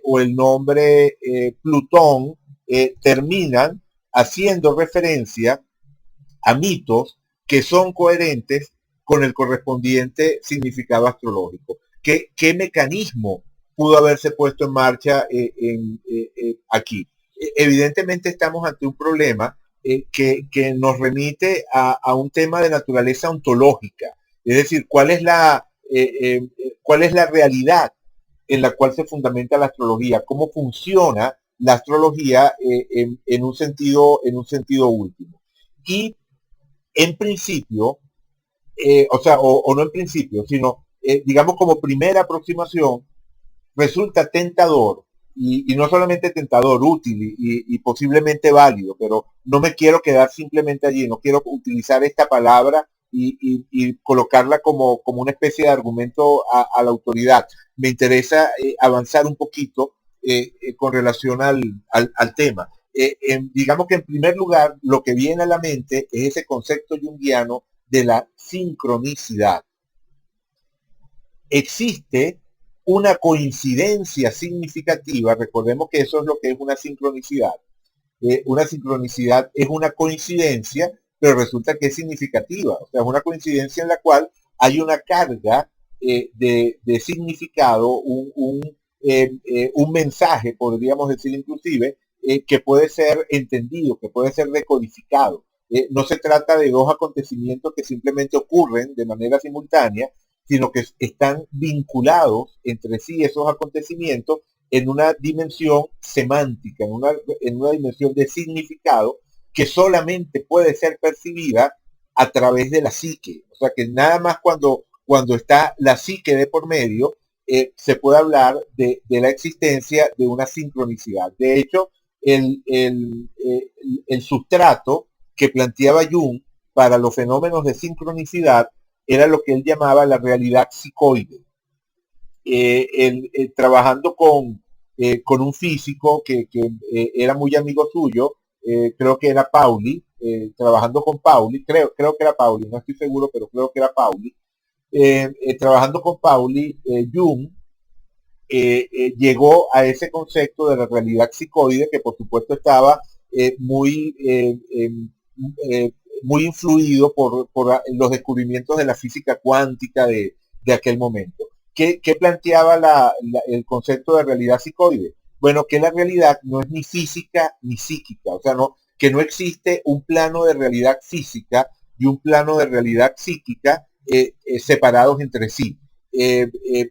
o el nombre Plutón terminan haciendo referencia a mitos que son coherentes con el correspondiente significado astrológico. ¿Qué mecanismo pudo haberse puesto en marcha aquí? Evidentemente estamos ante un problema que nos remite a un tema de naturaleza ontológica, es decir, cuál es la realidad en la cual se fundamenta la astrología, cómo funciona la astrología en un sentido último. Y en principio, o no en principio, sino digamos como primera aproximación, resulta tentador y no solamente tentador, útil y posiblemente válido, pero no me quiero quedar simplemente allí, no quiero utilizar esta palabra y colocarla como una especie de argumento a la autoridad. Me interesa avanzar un poquito con relación al tema. Digamos que en primer lugar, lo que viene a la mente es ese concepto junguiano de la sincronicidad. Existe una coincidencia significativa, recordemos que eso es lo que es una sincronicidad. Una sincronicidad es una coincidencia, pero resulta que es significativa, o sea, es una coincidencia en la cual hay una carga de significado, un mensaje, podríamos decir inclusive, que puede ser entendido, que puede ser decodificado. No se trata de dos acontecimientos que simplemente ocurren de manera simultánea, sino que están vinculados entre sí esos acontecimientos en una dimensión semántica, en una dimensión de significado que solamente puede ser percibida a través de la psique. O sea que nada más cuando está la psique de por medio, se puede hablar de la existencia de una sincronicidad. De hecho, el sustrato que planteaba Jung para los fenómenos de sincronicidad era lo que él llamaba la realidad psicoide. Trabajando con un físico que era muy amigo suyo, creo que era Pauli, trabajando con Pauli, creo que era Pauli, no estoy seguro, pero creo que era Pauli. Trabajando con Pauli, Jung llegó a ese concepto de la realidad psicoide, que por supuesto estaba muy influido por los descubrimientos de la física cuántica de aquel momento. ¿Qué planteaba el concepto de realidad psicoide? Bueno, que la realidad no es ni física ni psíquica, o sea, que no existe un plano de realidad física y un plano de realidad psíquica separados entre sí,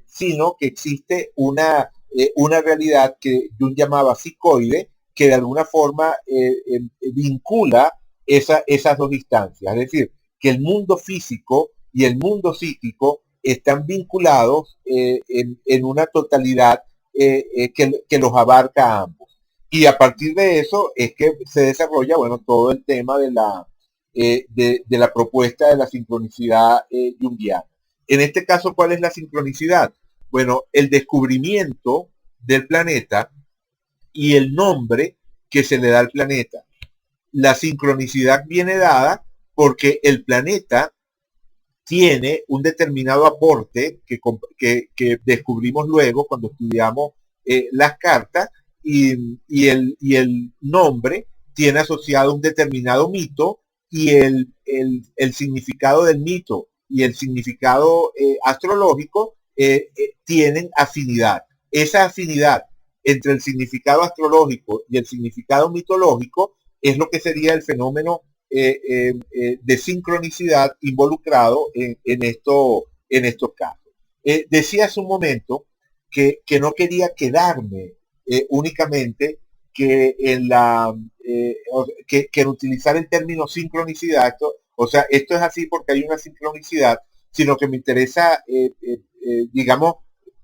sino que existe una realidad que Jung llamaba psicoide, que de alguna forma vincula esas dos instancias. Es decir, que el mundo físico y el mundo psíquico están vinculados en una totalidad que los abarca a ambos. Y a partir de eso es que se desarrolla, bueno, todo el tema de la propuesta de la sincronicidad junguiana. En este caso, ¿cuál es la sincronicidad? Bueno, el descubrimiento del planeta y el nombre que se le da al planeta. La sincronicidad viene dada porque el planeta tiene un determinado aporte que descubrimos luego cuando estudiamos las cartas y el nombre tiene asociado un determinado mito y el significado del mito y el significado astrológico tienen afinidad. Esa afinidad entre el significado astrológico y el significado mitológico es lo que sería el fenómeno de sincronicidad involucrado en estos casos. Decía hace un momento que no quería quedarme únicamente que en utilizar el término sincronicidad, o sea, esto es así porque hay una sincronicidad, sino que me interesa, digamos,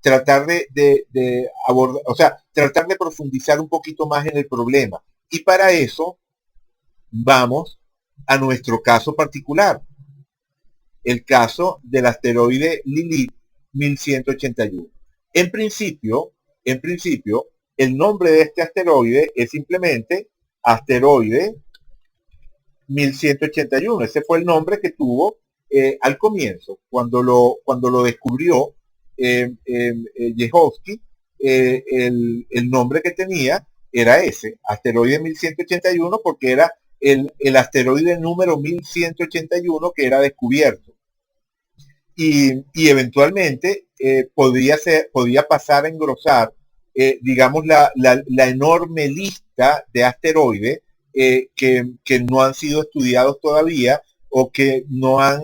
tratar de abordar, o sea, tratar de profundizar un poquito más en el problema. Y para eso vamos a nuestro caso particular, el caso del asteroide Lilith 1181. En principio, el nombre de este asteroide es simplemente asteroide 1181. Ese fue el nombre que tuvo al comienzo, cuando lo descubrió Yehowski, el nombre que tenía era ese, asteroide 1181, porque era el asteroide número 1181 que era descubierto. Y eventualmente podía pasar a engrosar, digamos, la enorme lista de asteroides que no han sido estudiados todavía o que no han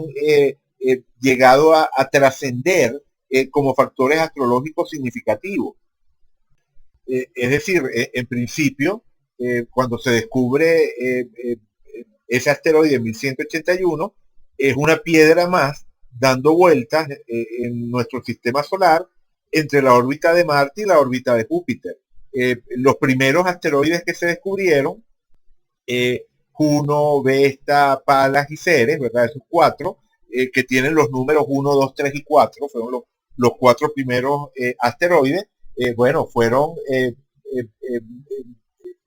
llegado a trascender como factores astrológicos significativos. Es decir, en principio, cuando se descubre ese asteroide 1181, es una piedra más dando vueltas en nuestro sistema solar entre la órbita de Marte y la órbita de Júpiter. Los primeros asteroides que se descubrieron, Juno, Vesta, Palas y Ceres, ¿verdad? Esos cuatro, que tienen los números 1, 2, 3 y 4, fueron los cuatro primeros asteroides. Bueno, fueron,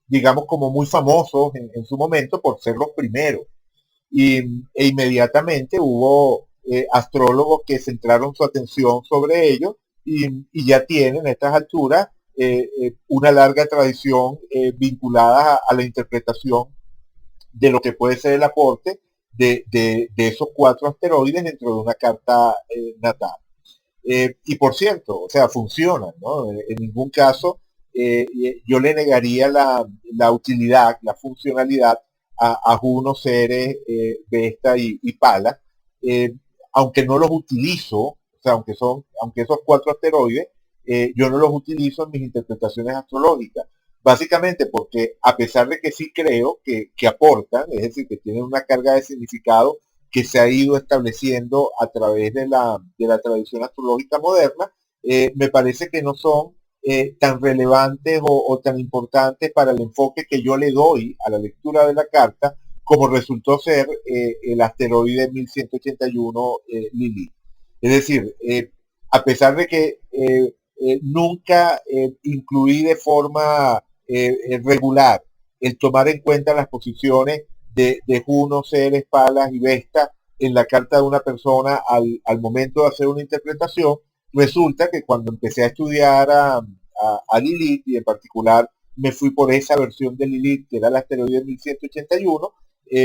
digamos, como muy famosos en su momento por ser los primeros. E inmediatamente hubo astrólogos que centraron su atención sobre ello y ya tienen a estas alturas una larga tradición vinculada a la interpretación de lo que puede ser el aporte de esos cuatro asteroides dentro de una carta natal. Y por cierto, o sea, funcionan, ¿no? En ningún caso yo le negaría la utilidad, la funcionalidad a Juno, Ceres, Vesta y Pala, eh, aunque no los utilizo, o sea, aunque esos cuatro asteroides, yo no los utilizo en mis interpretaciones astrológicas. Básicamente porque a pesar de que sí creo que aportan, es decir, que tienen una carga de significado que se ha ido estableciendo a través de la tradición astrológica moderna, me parece que no son tan relevantes o tan importantes para el enfoque que yo le doy a la lectura de la carta, como resultó ser el asteroide 1181 Lilith. Es decir, a pesar de que nunca incluí de forma regular el tomar en cuenta las posiciones de Juno, Ceres, Palas y Vesta en la carta de una persona al momento de hacer una interpretación, resulta que cuando empecé a estudiar a Lilith, y en particular me fui por esa versión de Lilith, que era el asteroide 1181,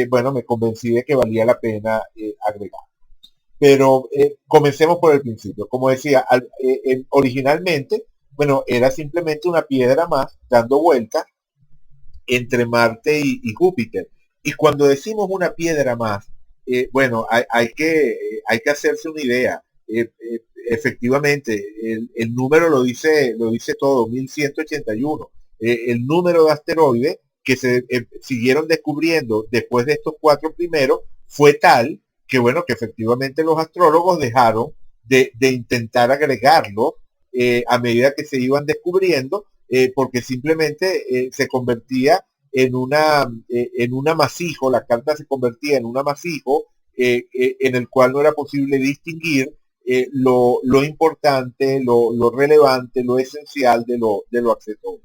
bueno, me convencí de que valía la pena agregar. Pero comencemos por el principio. Como decía, originalmente, bueno, era simplemente una piedra más dando vueltas entre Marte y Júpiter. Y cuando decimos una piedra más, bueno, hay que hacerse una idea. Efectivamente, el número lo dice todo, 1181. El número de asteroides que se siguieron descubriendo después de estos cuatro primeros fue tal que, bueno, que efectivamente los astrólogos dejaron de intentar agregarlo a medida que se iban descubriendo, porque simplemente se convertía en un amasijo, la carta se convertía en un amasijo en el cual no era posible distinguir lo importante, lo relevante, lo esencial de lo accesorio.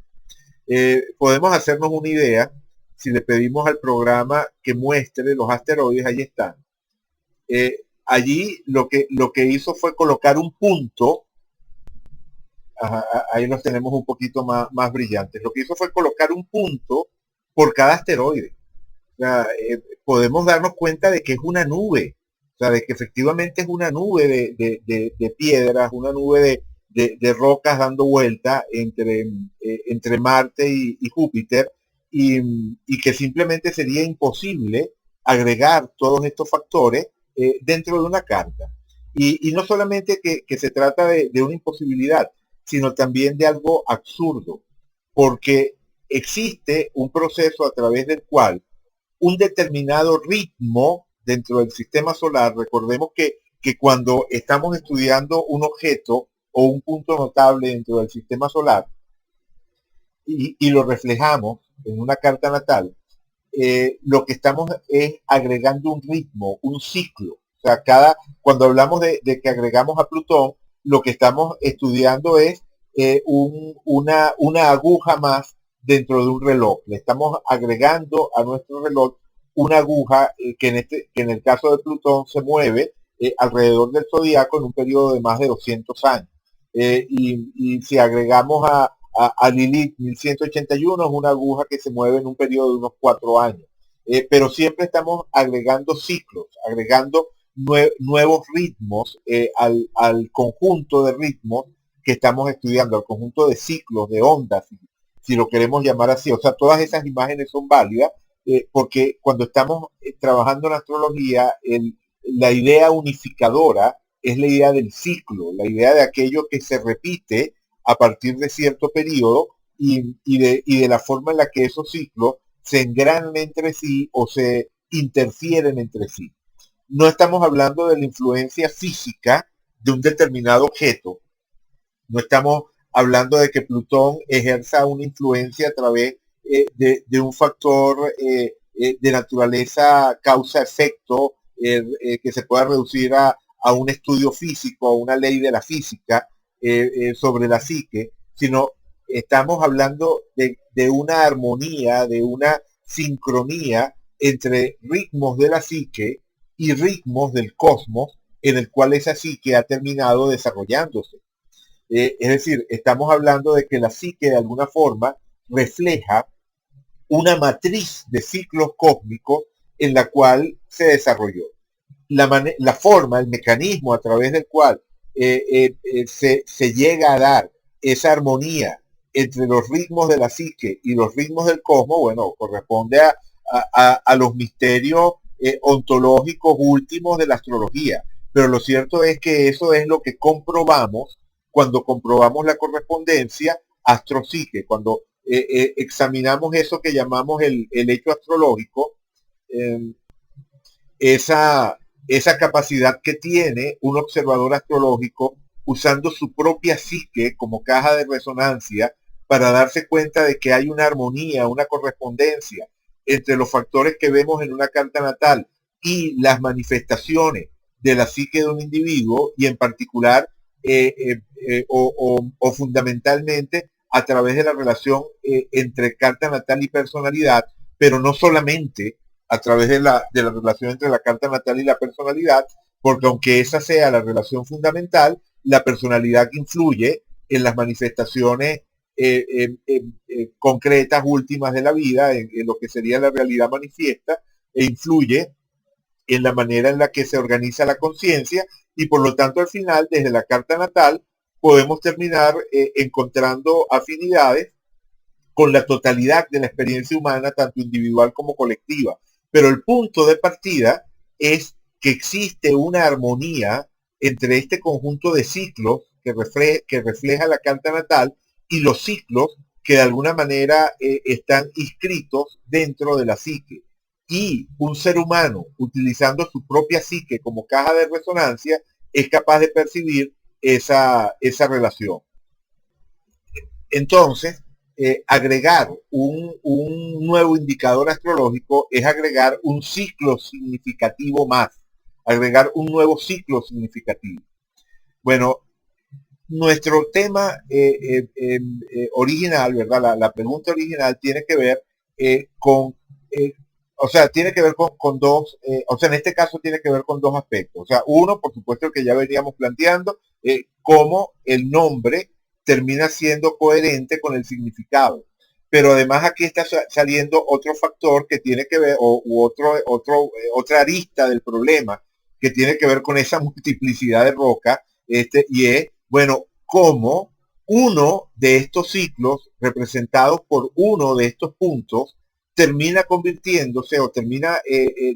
Podemos hacernos una idea si le pedimos al programa que muestre los asteroides, ahí están. Allí lo que hizo fue colocar un punto. Ajá, ahí los tenemos un poquito más brillantes. Lo que hizo fue colocar un punto por cada asteroide. O sea, podemos darnos cuenta de que es una nube, o sea, de que efectivamente es una nube de piedras, una nube de rocas dando vuelta entre Marte y Júpiter, y que simplemente sería imposible agregar todos estos factores dentro de una carta. Y no solamente que se trata de una imposibilidad, sino también de algo absurdo, porque existe un proceso a través del cual un determinado ritmo dentro del sistema solar, recordemos que cuando estamos estudiando un objeto o un punto notable dentro del sistema solar y lo reflejamos en una carta natal, lo que estamos es agregando un ritmo, un ciclo. O sea, cuando hablamos de que agregamos a Plutón, lo que estamos estudiando es una aguja más dentro de un reloj. Le estamos agregando a nuestro reloj una aguja que en el caso de Plutón se mueve alrededor del zodiaco en un periodo de más de 200 años. Y si agregamos a Lilith 1181, es una aguja que se mueve en un periodo de unos 4 años. Pero siempre estamos agregando ciclos, agregando nuevos ritmos al conjunto de ritmos que estamos estudiando, al conjunto de ciclos, de ondas, si lo queremos llamar así. O sea, todas esas imágenes son válidas porque cuando estamos trabajando en astrología, la idea unificadora es la idea del ciclo, la idea de aquello que se repite a partir de cierto periodo y de la forma en la que esos ciclos se engranan entre sí o se interfieren entre sí. No estamos hablando de la influencia física de un determinado objeto, no estamos hablando de que Plutón ejerza una influencia a través de un factor de naturaleza causa-efecto que se pueda reducir a un estudio físico, a una ley de la física sobre la psique, sino estamos hablando de una armonía, de una sincronía entre ritmos de la psique y ritmos del cosmos en el cual esa psique ha terminado desarrollándose. Es decir, estamos hablando de que la psique de alguna forma refleja una matriz de ciclos cósmicos en la cual se desarrolló. La forma, el mecanismo a través del cual se llega a dar esa armonía entre los ritmos de la psique y los ritmos del cosmos, bueno, corresponde a los misterios ontológicos últimos de la astrología. Pero lo cierto es que eso es lo que comprobamos cuando comprobamos la correspondencia astro-psique, cuando examinamos eso que llamamos el hecho astrológico, eh, esa, esa capacidad que tiene un observador astrológico usando su propia psique como caja de resonancia para darse cuenta de que hay una armonía, una correspondencia entre los factores que vemos en una carta natal y las manifestaciones de la psique de un individuo y en particular o fundamentalmente a través de la relación entre carta natal y personalidad, pero no solamente a través de la relación entre la carta natal y la personalidad, porque aunque esa sea la relación fundamental, la personalidad influye en las manifestaciones concretas últimas de la vida, en lo que sería la realidad manifiesta, e influye en la manera en la que se organiza la conciencia y por lo tanto al final desde la carta natal podemos terminar encontrando afinidades con la totalidad de la experiencia humana, tanto individual como colectiva. Pero el punto de partida es que existe una armonía entre este conjunto de ciclos que refleja la carta natal y los ciclos que de alguna manera están inscritos dentro de la psique. Y un ser humano, utilizando su propia psique como caja de resonancia, es capaz de percibir esa relación. Entonces, agregar un nuevo indicador astrológico es agregar un ciclo significativo más, agregar un nuevo ciclo significativo. Bueno, nuestro tema original, ¿verdad? La pregunta original tiene que ver con, o sea, tiene que ver con dos, o sea, en este caso tiene que ver con dos aspectos. O sea, uno, por supuesto, el que ya veníamos planteando, cómo el nombre termina siendo coherente con el significado. Pero además aquí está saliendo otro factor que tiene que ver, otra arista del problema, que tiene que ver con esa multiplicidad de roca, y es, bueno, cómo uno de estos ciclos, representados por uno de estos puntos, termina convirtiéndose o termina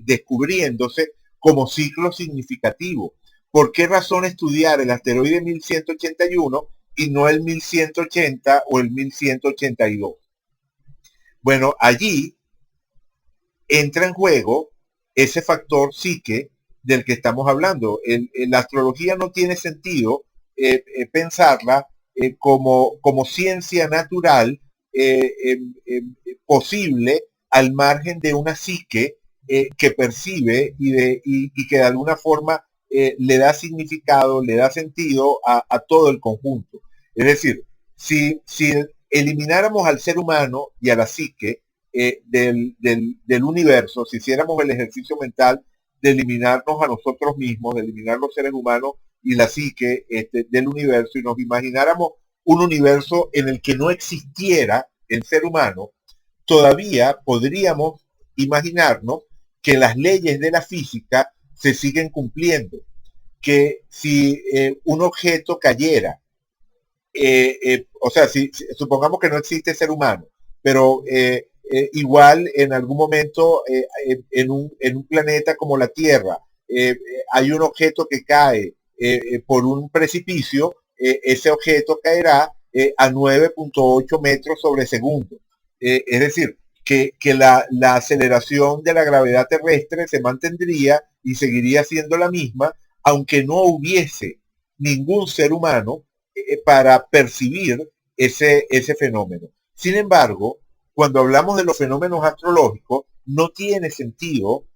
descubriéndose como ciclo significativo. ¿Por qué razón estudiar el asteroide 1181 y no el 1180 o el 1182? Bueno, allí entra en juego ese factor psique del que estamos hablando. La astrología no tiene sentido pensarla como ciencia natural posible al margen de una psique que percibe y que de alguna forma le da significado, le da sentido a todo el conjunto. Es decir, si elimináramos al ser humano y a la psique del universo, si hiciéramos el ejercicio mental de eliminarnos a nosotros mismos, de eliminar los seres humanos y la psique del universo, y nos imagináramos un universo en el que no existiera el ser humano, todavía podríamos imaginarnos que las leyes de la física se siguen cumpliendo, que si un objeto cayera, o sea, si supongamos que no existe ser humano, pero igual en algún momento en un planeta como la Tierra hay un objeto que cae por un precipicio, ese objeto caerá a 9.8 metros sobre segundo. Es decir, que la aceleración de la gravedad terrestre se mantendría y seguiría siendo la misma, aunque no hubiese ningún ser humano para percibir ese fenómeno. Sin embargo, cuando hablamos de los fenómenos astrológicos, no tiene sentido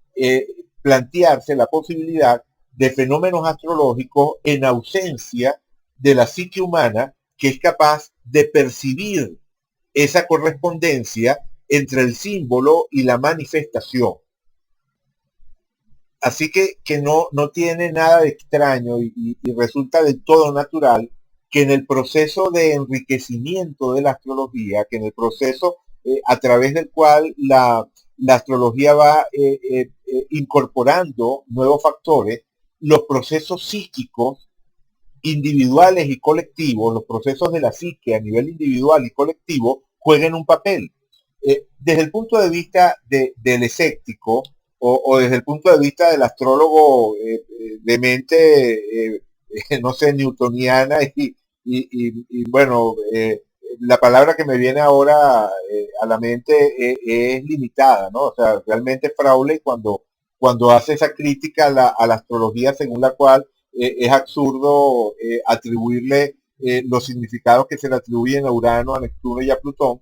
plantearse la posibilidad de fenómenos astrológicos en ausencia de la psique humana, que es capaz de percibir esa correspondencia entre el símbolo y la manifestación. Así que no tiene nada de extraño y resulta del todo natural que en el proceso de enriquecimiento de la astrología, que en el proceso a través del cual la astrología va incorporando nuevos factores, los procesos psíquicos individuales y colectivos, los procesos de la psique a nivel individual y colectivo, jueguen un papel. Desde el punto de vista del escéptico, o desde el punto de vista del astrólogo de mente, no sé, newtoniana, y bueno, la palabra que me viene ahora a la mente es limitada, ¿no? O sea, realmente Crowley cuando hace esa crítica a la astrología según la cual es absurdo atribuirle los significados que se le atribuyen a Urano, a Neptuno y a Plutón,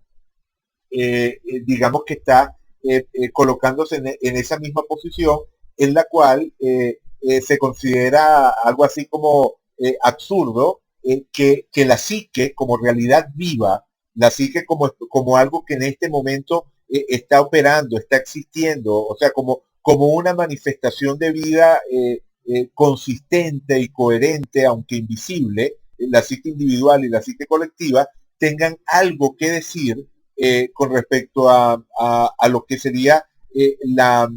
digamos que está colocándose en esa misma posición en la cual se considera algo así como absurdo que la psique como realidad viva, la psique como algo que en este momento está operando, está existiendo, o sea, como una manifestación de vida consistente y coherente, aunque invisible, la psique individual y la psique colectiva, tengan algo que decir con respecto a lo que sería la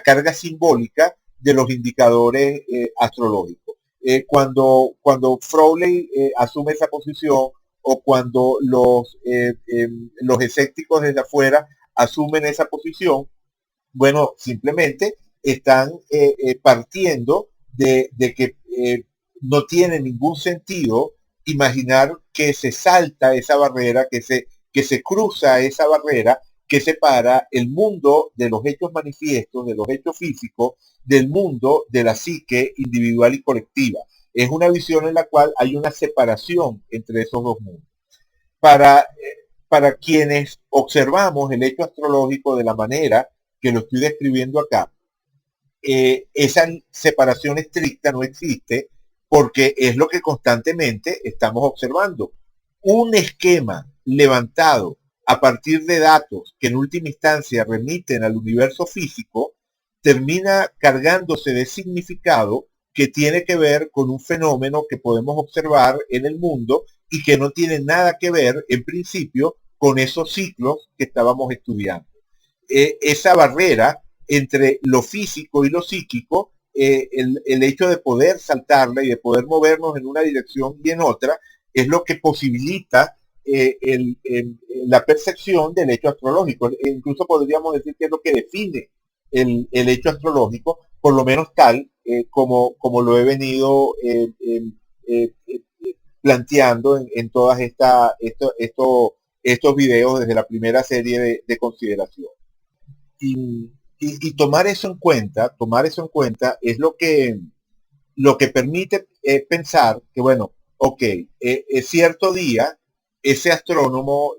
carga simbólica de los indicadores astrológicos. Cuando Crowley asume esa posición, o cuando los escépticos desde afuera asumen esa posición, bueno, simplemente están partiendo de que no tiene ningún sentido imaginar que se salta esa barrera, que se cruza esa barrera que separa el mundo de los hechos manifiestos, de los hechos físicos, del mundo de la psique individual y colectiva. Es una visión en la cual hay una separación entre esos dos mundos. Para quienes observamos el hecho astrológico de la manera que lo estoy describiendo acá, esa separación estricta no existe, porque es lo que constantemente estamos observando. Un esquema levantado a partir de datos que en última instancia remiten al universo físico, termina cargándose de significado que tiene que ver con un fenómeno que podemos observar en el mundo y que no tiene nada que ver, en principio, con esos ciclos que estábamos estudiando. Esa barrera entre lo físico y lo psíquico, el hecho de poder saltarla y de poder movernos en una dirección y en otra, es lo que posibilita la percepción del hecho astrológico. Incluso podríamos decir que es lo que define el hecho astrológico, por lo menos tal como lo he venido planteando en todas estos videos desde la primera serie de consideración. Y tomar eso en cuenta, es lo que permite pensar que, bueno, ok, cierto día, ese astrónomo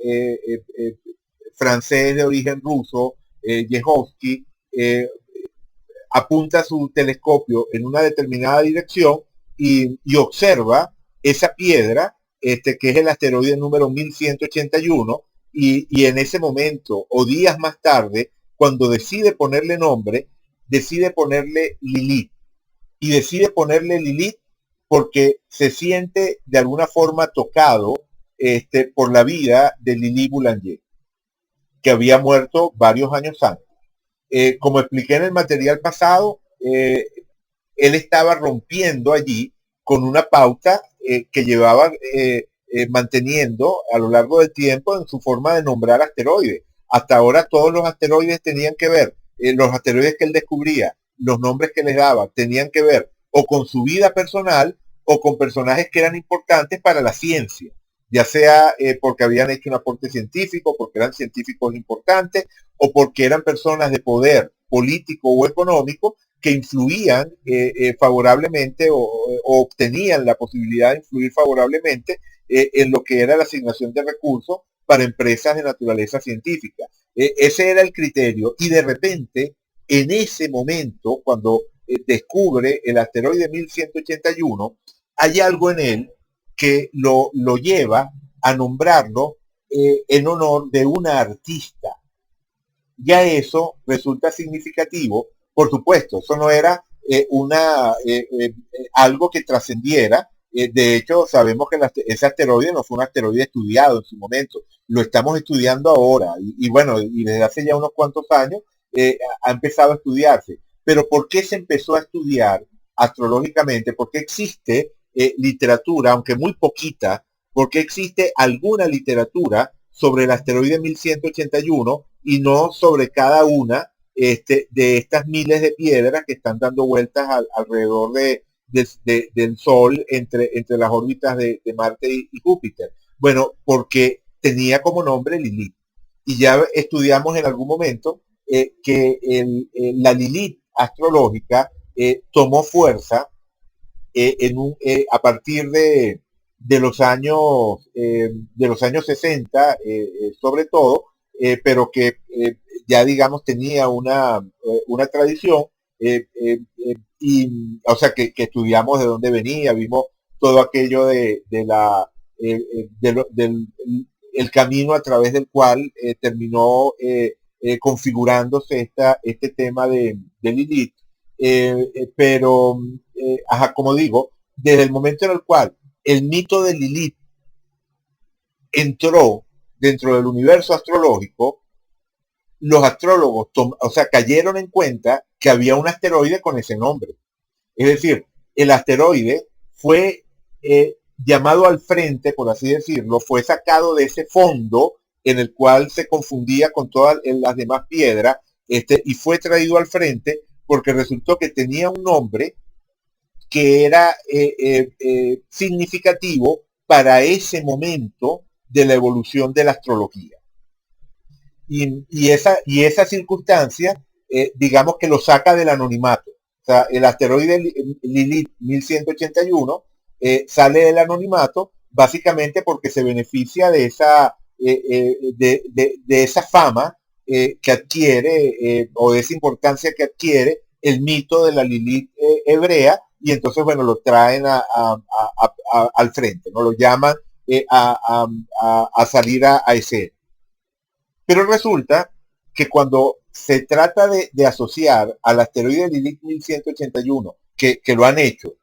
francés de origen ruso, Yehovsky, apunta su telescopio en una determinada dirección y observa esa piedra, que es el asteroide número 1181, y en ese momento o días más tarde, cuando decide ponerle nombre, decide ponerle Lilith. Y decide ponerle Lilith porque se siente de alguna forma tocado por la vida de Lili Boulanger, que había muerto varios años antes. Como expliqué en el material pasado, él estaba rompiendo allí con una pauta que llevaba manteniendo a lo largo del tiempo en su forma de nombrar asteroides. Hasta ahora todos los asteroides tenían que ver, los asteroides que él descubría, los nombres que les daba, tenían que ver o con su vida personal o con personajes que eran importantes para la ciencia, ya sea porque habían hecho un aporte científico, porque eran científicos importantes o porque eran personas de poder político o económico que influían favorablemente o obtenían la posibilidad de influir favorablemente en lo que era la asignación de recursos para empresas de naturaleza científica. Ese era el criterio y de repente, en ese momento, cuando descubre el asteroide 1181, hay algo en él que lo lleva a nombrarlo en honor de una artista. Ya eso resulta significativo. Por supuesto, eso no era algo que trascendiera. De hecho, sabemos que ese asteroide no fue un asteroide estudiado en su momento. Lo estamos estudiando ahora. Y bueno, y desde hace ya unos cuantos años ha empezado a estudiarse. Pero ¿por qué se empezó a estudiar astrológicamente? Porque existe literatura, aunque muy poquita, porque existe alguna literatura sobre el asteroide 1181 y no sobre cada una de estas miles de piedras que están dando vueltas alrededor del Sol entre las órbitas de Marte y Júpiter. Bueno, porque tenía como nombre Lilith. Y ya estudiamos en algún momento que la Lilith astrológica tomó fuerza a partir de los años 60, sobre todo, pero que ya digamos tenía una tradición y o sea que estudiamos de dónde venía, vimos todo aquello del el camino a través del cual terminó configurándose este tema de Lilith. Pero, ajá, como digo, desde el momento en el cual el mito de Lilith entró dentro del universo astrológico, los astrólogos, o sea, cayeron en cuenta que había un asteroide con ese nombre. Es decir, el asteroide fue llamado al frente, por así decirlo, fue sacado de ese fondo en el cual se confundía con todas las demás piedras, y fue traído al frente porque resultó que tenía un nombre que era significativo para ese momento de la evolución de la astrología. Y esa circunstancia, digamos que lo saca del anonimato. O sea, el asteroide Lilith 1181 sale del anonimato básicamente porque se beneficia de esa fama que adquiere o de esa importancia que adquiere el mito de la Lilith hebrea, y entonces, bueno, lo traen al frente, ¿no? Lo llaman a salir a escena. Pero resulta que cuando se trata de asociar al asteroide Lilith 1181, que lo han hecho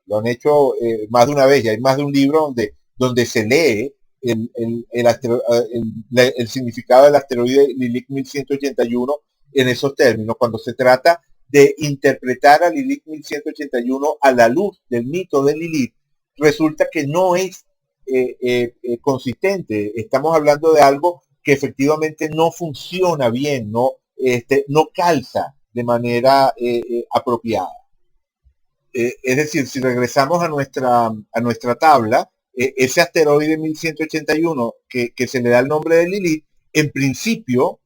más de una vez, ya hay más de un libro donde se lee el significado del asteroide Lilith 1181 en esos términos, cuando se trata de interpretar a Lilith 1181 a la luz del mito de Lilith, resulta que no es consistente. Estamos hablando de algo que efectivamente no funciona bien, no calza de manera apropiada. Es decir, si regresamos a nuestra tabla, ese asteroide 1181 que se le da el nombre de Lilith, en principio,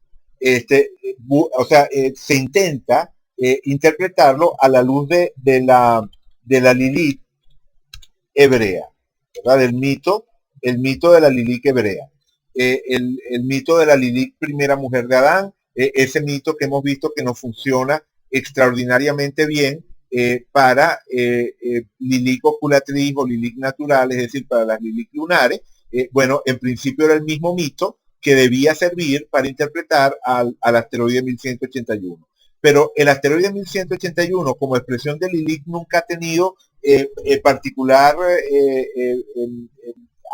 o sea, se intenta interpretarlo a la luz de la Lilith hebrea, ¿verdad? El mito de la Lilith hebrea. El mito de la Lilith, primera mujer de Adán, ese mito que hemos visto que no funciona extraordinariamente bien para Lilith copulatriz o Lilith natural, es decir, para las Lilith lunares. Bueno, en principio era el mismo mito que debía servir para interpretar al asteroide 1181. pero el asteroide 1181 como expresión de Lilith nunca ha tenido particular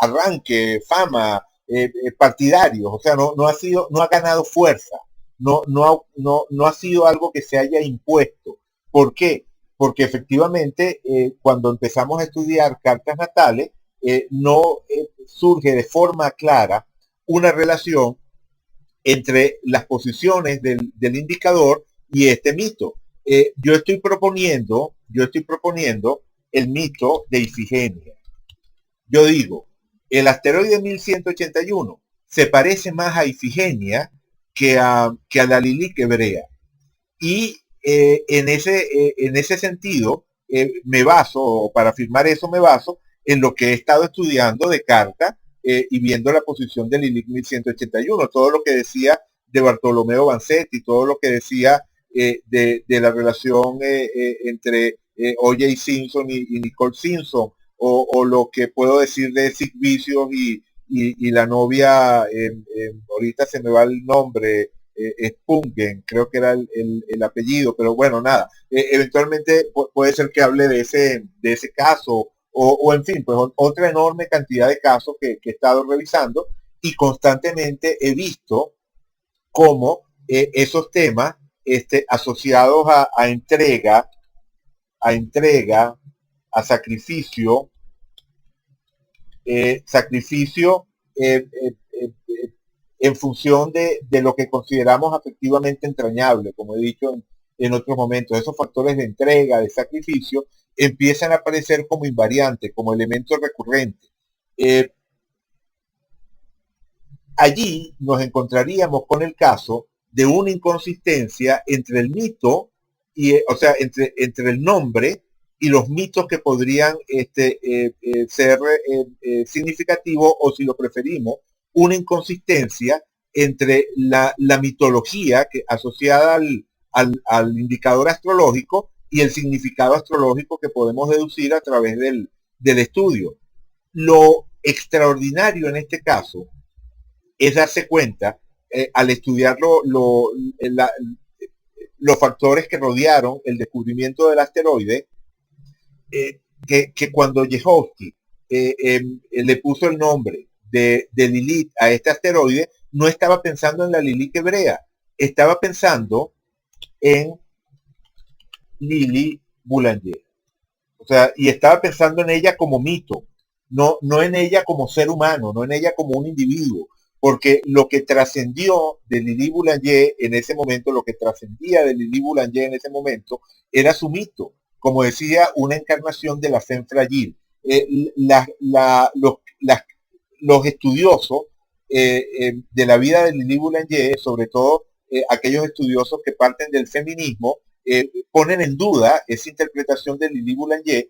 arranque, fama, partidarios, o sea, no ha sido, no ha ganado fuerza, no ha sido algo que se haya impuesto. ¿Por qué? Porque efectivamente cuando empezamos a estudiar cartas natales, no surge de forma clara una relación entre las posiciones del indicador y este mito. Yo estoy proponiendo el mito de Ifigenia. Yo digo, el asteroide 1181 se parece más a Ifigenia que a la Lilith hebrea. Y en ese sentido, me baso, o para afirmar eso me baso, en lo que he estado estudiando de carta y viendo la posición de Lilith 1181, todo lo que decía de Bartolomeo Vanzetti, todo lo que decía de la relación entre O.J. Simpson y Nicole Simpson, o lo que puedo decir de Sid Vicious y la novia, ahorita se me va el nombre, Spunken, creo que era el apellido, pero bueno, nada, eventualmente puede ser que hable de ese caso, o en fin, pues otra enorme cantidad de casos que he estado revisando y constantemente he visto cómo esos temas asociados a entrega, a sacrificio, sacrificio en función de lo que consideramos afectivamente entrañable, como he dicho en otros momentos. Esos factores de entrega, de sacrificio, empiezan a aparecer como invariantes, como elementos recurrentes. Allí nos encontraríamos con el caso de una inconsistencia entre el mito, o sea, entre el nombre y los mitos que podrían ser significativos, o si lo preferimos, una inconsistencia entre la mitología asociada al indicador astrológico y el significado astrológico que podemos deducir a través del estudio. Lo extraordinario en este caso es darse cuenta, al estudiar los factores que rodearon el descubrimiento del asteroide, que cuando Jehovski le puso el nombre de Lilith a este asteroide, no estaba pensando en la Lilith hebrea, estaba pensando en Lili Boulanger. O sea, y estaba pensando en ella como mito, no en ella como ser humano, no en ella como un individuo, porque lo que trascendió de Lili Boulanger en ese momento, lo que trascendía de Lili Boulanger en ese momento, era su mito, como decía, una encarnación de la fe frágil. Los estudiosos de la vida de Lili Boulanger, sobre todo aquellos estudiosos que parten del feminismo, ponen en duda esa interpretación de Lili Boulanger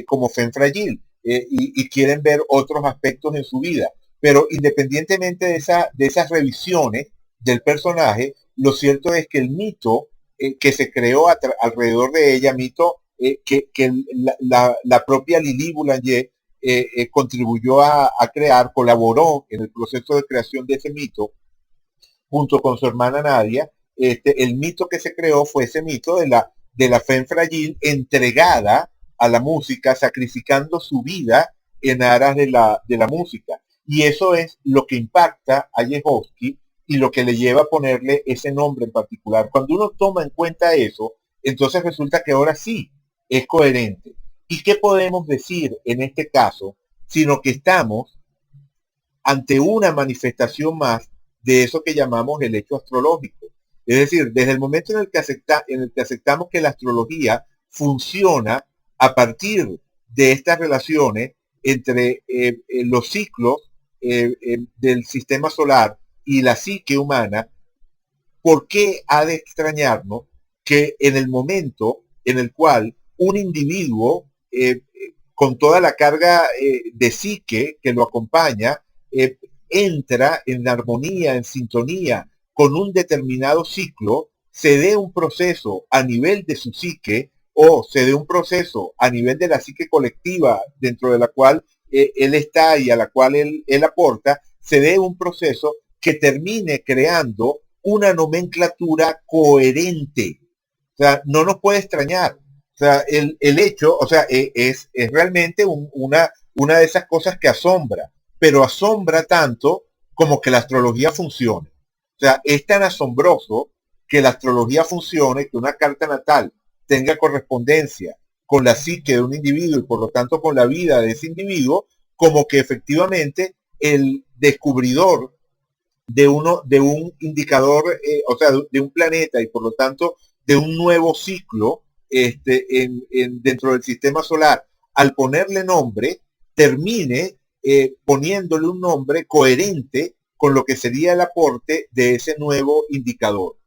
como fe frágil y quieren ver otros aspectos en su vida. Pero independientemente de esas revisiones del personaje, lo cierto es que el mito que se creó alrededor de ella, mito que la propia Lili Boulanger contribuyó a crear, colaboró en el proceso de creación de ese mito, junto con su hermana Nadia. El mito que se creó fue ese mito de la fe frágil entregada a la música, sacrificando su vida en aras de la música. Y eso es lo que impacta a Jehovski y lo que le lleva a ponerle ese nombre en particular. Cuando uno toma en cuenta eso, entonces resulta que ahora sí es coherente. ¿Y qué podemos decir en este caso? Sino que estamos ante una manifestación más de eso que llamamos el hecho astrológico. Es decir, desde el momento en el que aceptamos que la astrología funciona a partir de estas relaciones entre los ciclos del sistema solar y la psique humana, ¿por qué ha de extrañarnos que en el momento en el cual un individuo con toda la carga de psique que lo acompaña entra en armonía, en sintonía con un determinado ciclo, se dé un proceso a nivel de su psique o se dé un proceso a nivel de la psique colectiva dentro de la cual él está y a la cual él aporta, se dé un proceso que termine creando una nomenclatura coherente, O sea, no nos puede extrañar. O sea, el hecho, o sea, es realmente una de esas cosas que asombra, pero asombra tanto como que la astrología funcione. O sea, es tan asombroso que la astrología funcione, que una carta natal tenga correspondencia con la psique de un individuo y por lo tanto con la vida de ese individuo, como que efectivamente el descubridor de un indicador, o sea, de un planeta y por lo tanto de un nuevo ciclo dentro del sistema solar, al ponerle nombre, termine poniéndole un nombre coherente con lo que sería el aporte de ese nuevo indicador.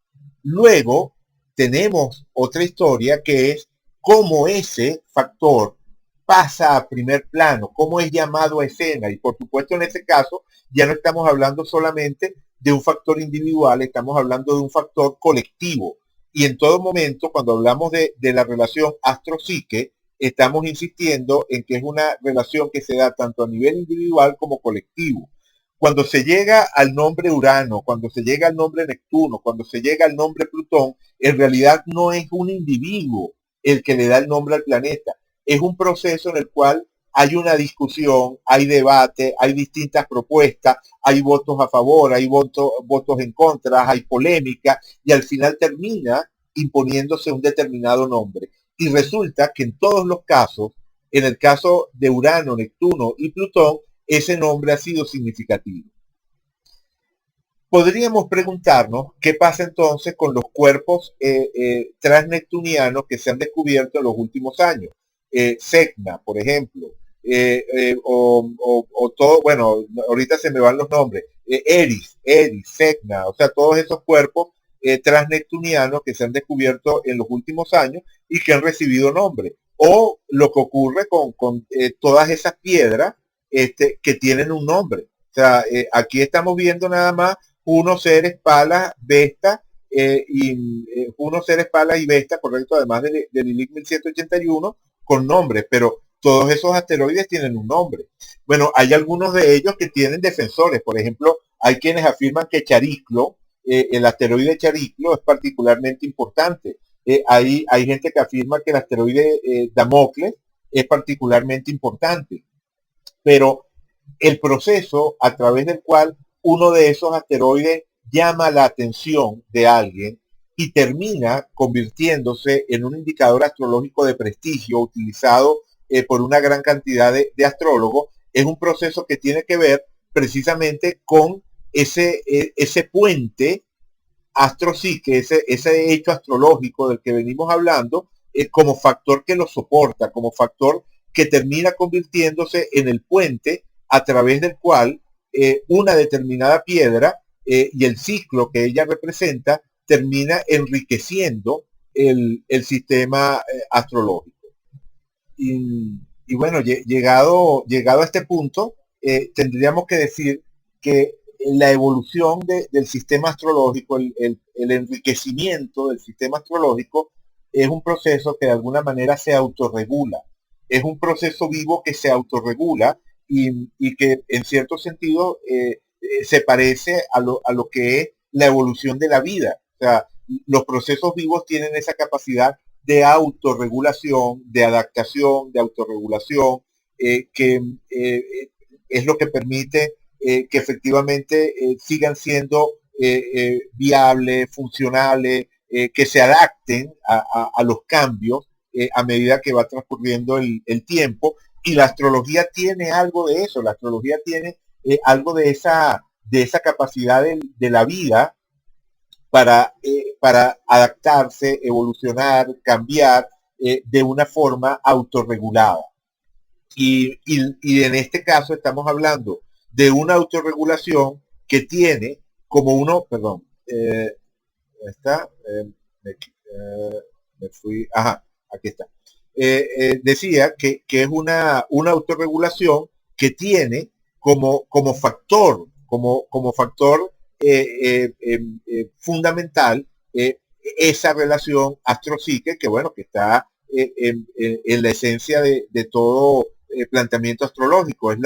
Luego tenemos otra historia que es cómo ese factor pasa a primer plano, cómo es llamado a escena. Y por supuesto en ese caso ya no estamos hablando solamente de un factor individual, estamos hablando de un factor colectivo. Y en todo momento, cuando hablamos de la relación astro-psique, estamos insistiendo en que es una relación que se da tanto a nivel individual como colectivo. Cuando se llega al nombre Urano, cuando se llega al nombre Neptuno, cuando se llega al nombre Plutón, en realidad no es un individuo el que le da el nombre al planeta. Es un proceso en el cual hay una discusión, hay debate, hay distintas propuestas, hay votos a favor, hay votos en contra, hay polémica y al final termina imponiéndose un determinado nombre. Y resulta que en todos los casos, en el caso de Urano, Neptuno y Plutón, ese nombre ha sido significativo. Podríamos preguntarnos qué pasa entonces con los cuerpos transneptunianos que se han descubierto en los últimos años. Secna, por ejemplo, o todo, bueno, ahorita se me van los nombres, Eris, Secna, o sea, todos esos cuerpos transneptunianos que se han descubierto en los últimos años y que han recibido nombre. O lo que ocurre con todas esas piedras que tienen un nombre. O sea, aquí estamos viendo nada más unos seres Palas, Vesta, unos seres Palas y Vesta, correcto, además del ILIC 1181, con nombres, pero todos esos asteroides tienen un nombre. Bueno, hay algunos de ellos que tienen defensores, por ejemplo, hay quienes afirman que Chariclo, el asteroide Chariclo es particularmente importante. Hay gente que afirma que el asteroide Damocles es particularmente importante, pero el proceso a través del cual uno de esos asteroides llama la atención de alguien y termina convirtiéndose en un indicador astrológico de prestigio utilizado por una gran cantidad de astrólogos, es un proceso que tiene que ver precisamente con ese puente astro-psique, ese hecho astrológico del que venimos hablando, como factor que lo soporta, como factor que termina convirtiéndose en el puente a través del cual una determinada piedra y el ciclo que ella representa termina enriqueciendo el sistema astrológico. Y bueno, llegado a este punto, tendríamos que decir que la evolución del sistema astrológico, el enriquecimiento del sistema astrológico, es un proceso que de alguna manera se autorregula. Es un proceso vivo que se autorregula y que en cierto sentido se parece a lo que es la evolución de la vida. O sea, los procesos vivos tienen esa capacidad de autorregulación, de adaptación, de autorregulación, que es lo que permite que efectivamente sigan siendo viables, funcionales, que se adapten a los cambios a medida que va transcurriendo el tiempo. Y la astrología tiene algo de eso, la astrología tiene algo de esa capacidad de la vida para adaptarse, evolucionar, cambiar de una forma autorregulada. Y en este caso estamos hablando de una autorregulación que tiene como uno, perdón, está, me fui, ajá, aquí está. Decía que es una autorregulación que tiene como factor, como factor fundamental esa relación astro-psique que bueno, que está en la esencia de todo planteamiento astrológico. Es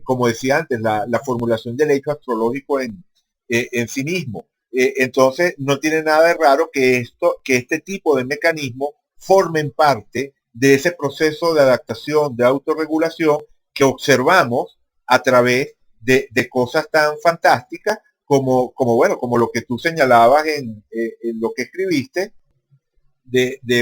como decía antes, la formulación del hecho astrológico en sí mismo. Entonces no tiene nada de raro que este tipo de mecanismos formen parte de ese proceso de adaptación, de autorregulación que observamos a través de cosas tan fantásticas bueno, como lo que tú señalabas en lo que escribiste,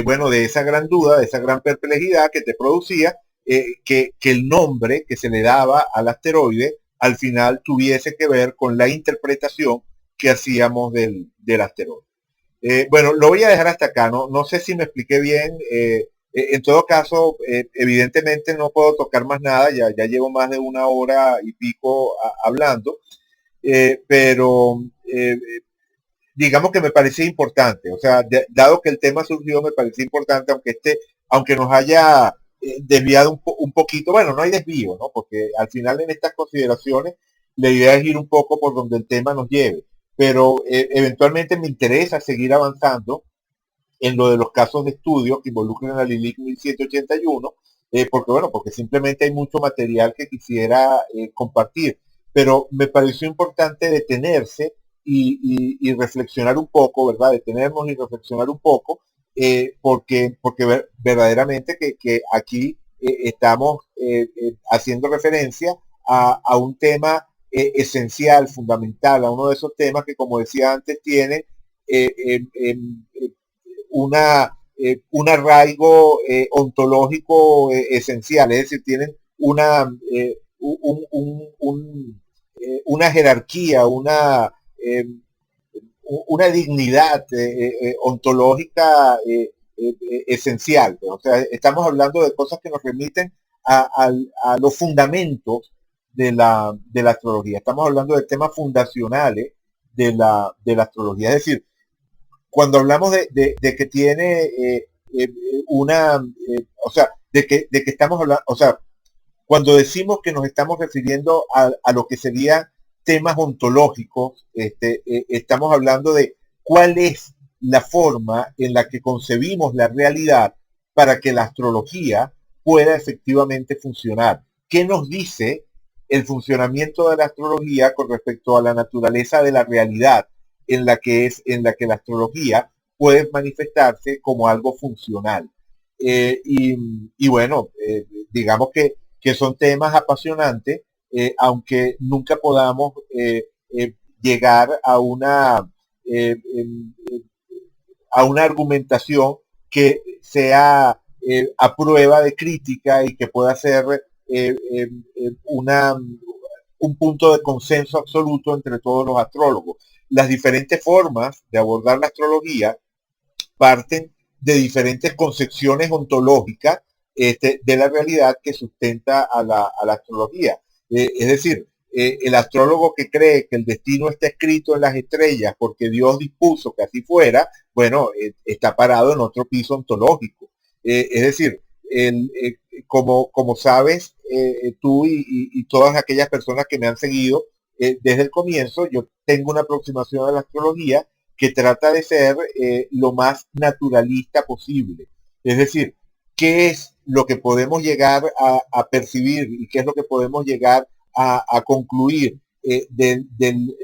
bueno, de esa gran duda, de esa gran perplejidad que te producía, que el nombre que se le daba al asteroide al final tuviese que ver con la interpretación que hacíamos del asteroide. Bueno, lo voy a dejar hasta acá, no sé si me expliqué bien. En todo caso, evidentemente no puedo tocar más nada, ya llevo más de una hora y pico hablando, pero digamos que me parecía importante, o sea, dado que el tema surgió, me parecía importante, aunque nos haya desviado un poquito, bueno, no hay desvío, ¿no? Porque al final en estas consideraciones la idea es ir un poco por donde el tema nos lleve, pero eventualmente me interesa seguir avanzando en lo de los casos de estudio que involucran a Lilith 1781, porque bueno, porque simplemente hay mucho material que quisiera compartir, pero me pareció importante detenerse y reflexionar un poco, ¿verdad? Detenernos y reflexionar un poco, porque verdaderamente que aquí estamos haciendo referencia a un tema esencial, fundamental, a uno de esos temas que, como decía antes, tiene un arraigo ontológico esencial, es decir, tienen una jerarquía, una dignidad ontológica esencial. O sea, estamos hablando de cosas que nos remiten a los fundamentos de la astrología. Estamos hablando de temas fundacionales de la astrología. Es decir, cuando hablamos de que tiene o sea, de que estamos hablando, o sea, cuando decimos que nos estamos refiriendo a lo que serían temas ontológicos, estamos hablando de cuál es la forma en la que concebimos la realidad para que la astrología pueda efectivamente funcionar. ¿Qué nos dice el funcionamiento de la astrología con respecto a la naturaleza de la realidad en la que la astrología puede manifestarse como algo funcional? Y bueno, digamos que son temas apasionantes, aunque nunca podamos llegar a una argumentación que sea a prueba de crítica y que pueda ser eh, eh, una, un punto de consenso absoluto entre todos los astrólogos. Las diferentes formas de abordar la astrología parten de diferentes concepciones ontológicas de la realidad que sustenta a la astrología. Es decir, el astrólogo que cree que el destino está escrito en las estrellas porque Dios dispuso que así fuera, bueno, está parado en otro piso ontológico. Es decir, como sabes, tú y todas aquellas personas que me han seguido desde el comienzo, yo tengo una aproximación a la astrología que trata de ser lo más naturalista posible. Es decir, qué es lo que podemos llegar a percibir y qué es lo que podemos llegar a concluir de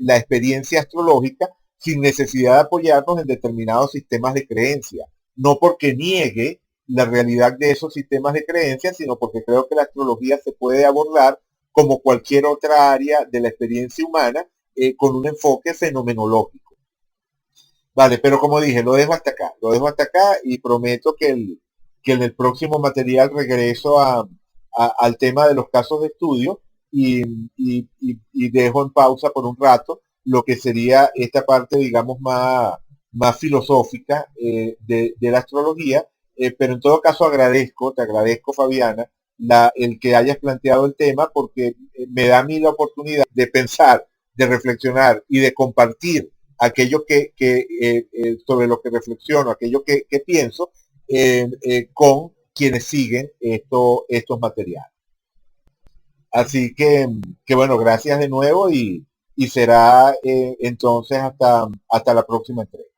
la experiencia astrológica sin necesidad de apoyarnos en determinados sistemas de creencia. No porque niegue la realidad de esos sistemas de creencia, sino porque creo que la astrología se puede abordar como cualquier otra área de la experiencia humana con un enfoque fenomenológico. Vale, pero como dije, lo dejo hasta acá y prometo que en el próximo material regreso al tema de los casos de estudio y, y dejo en pausa por un rato lo que sería esta parte, digamos, más filosófica de la astrología, pero en todo caso te agradezco Fabiana, el que hayas planteado el tema porque me da a mí la oportunidad de pensar, de reflexionar y de compartir aquello sobre lo que reflexiono, aquello que pienso, con quienes siguen estos materiales. Así que bueno, gracias de nuevo y será entonces hasta la próxima entrega.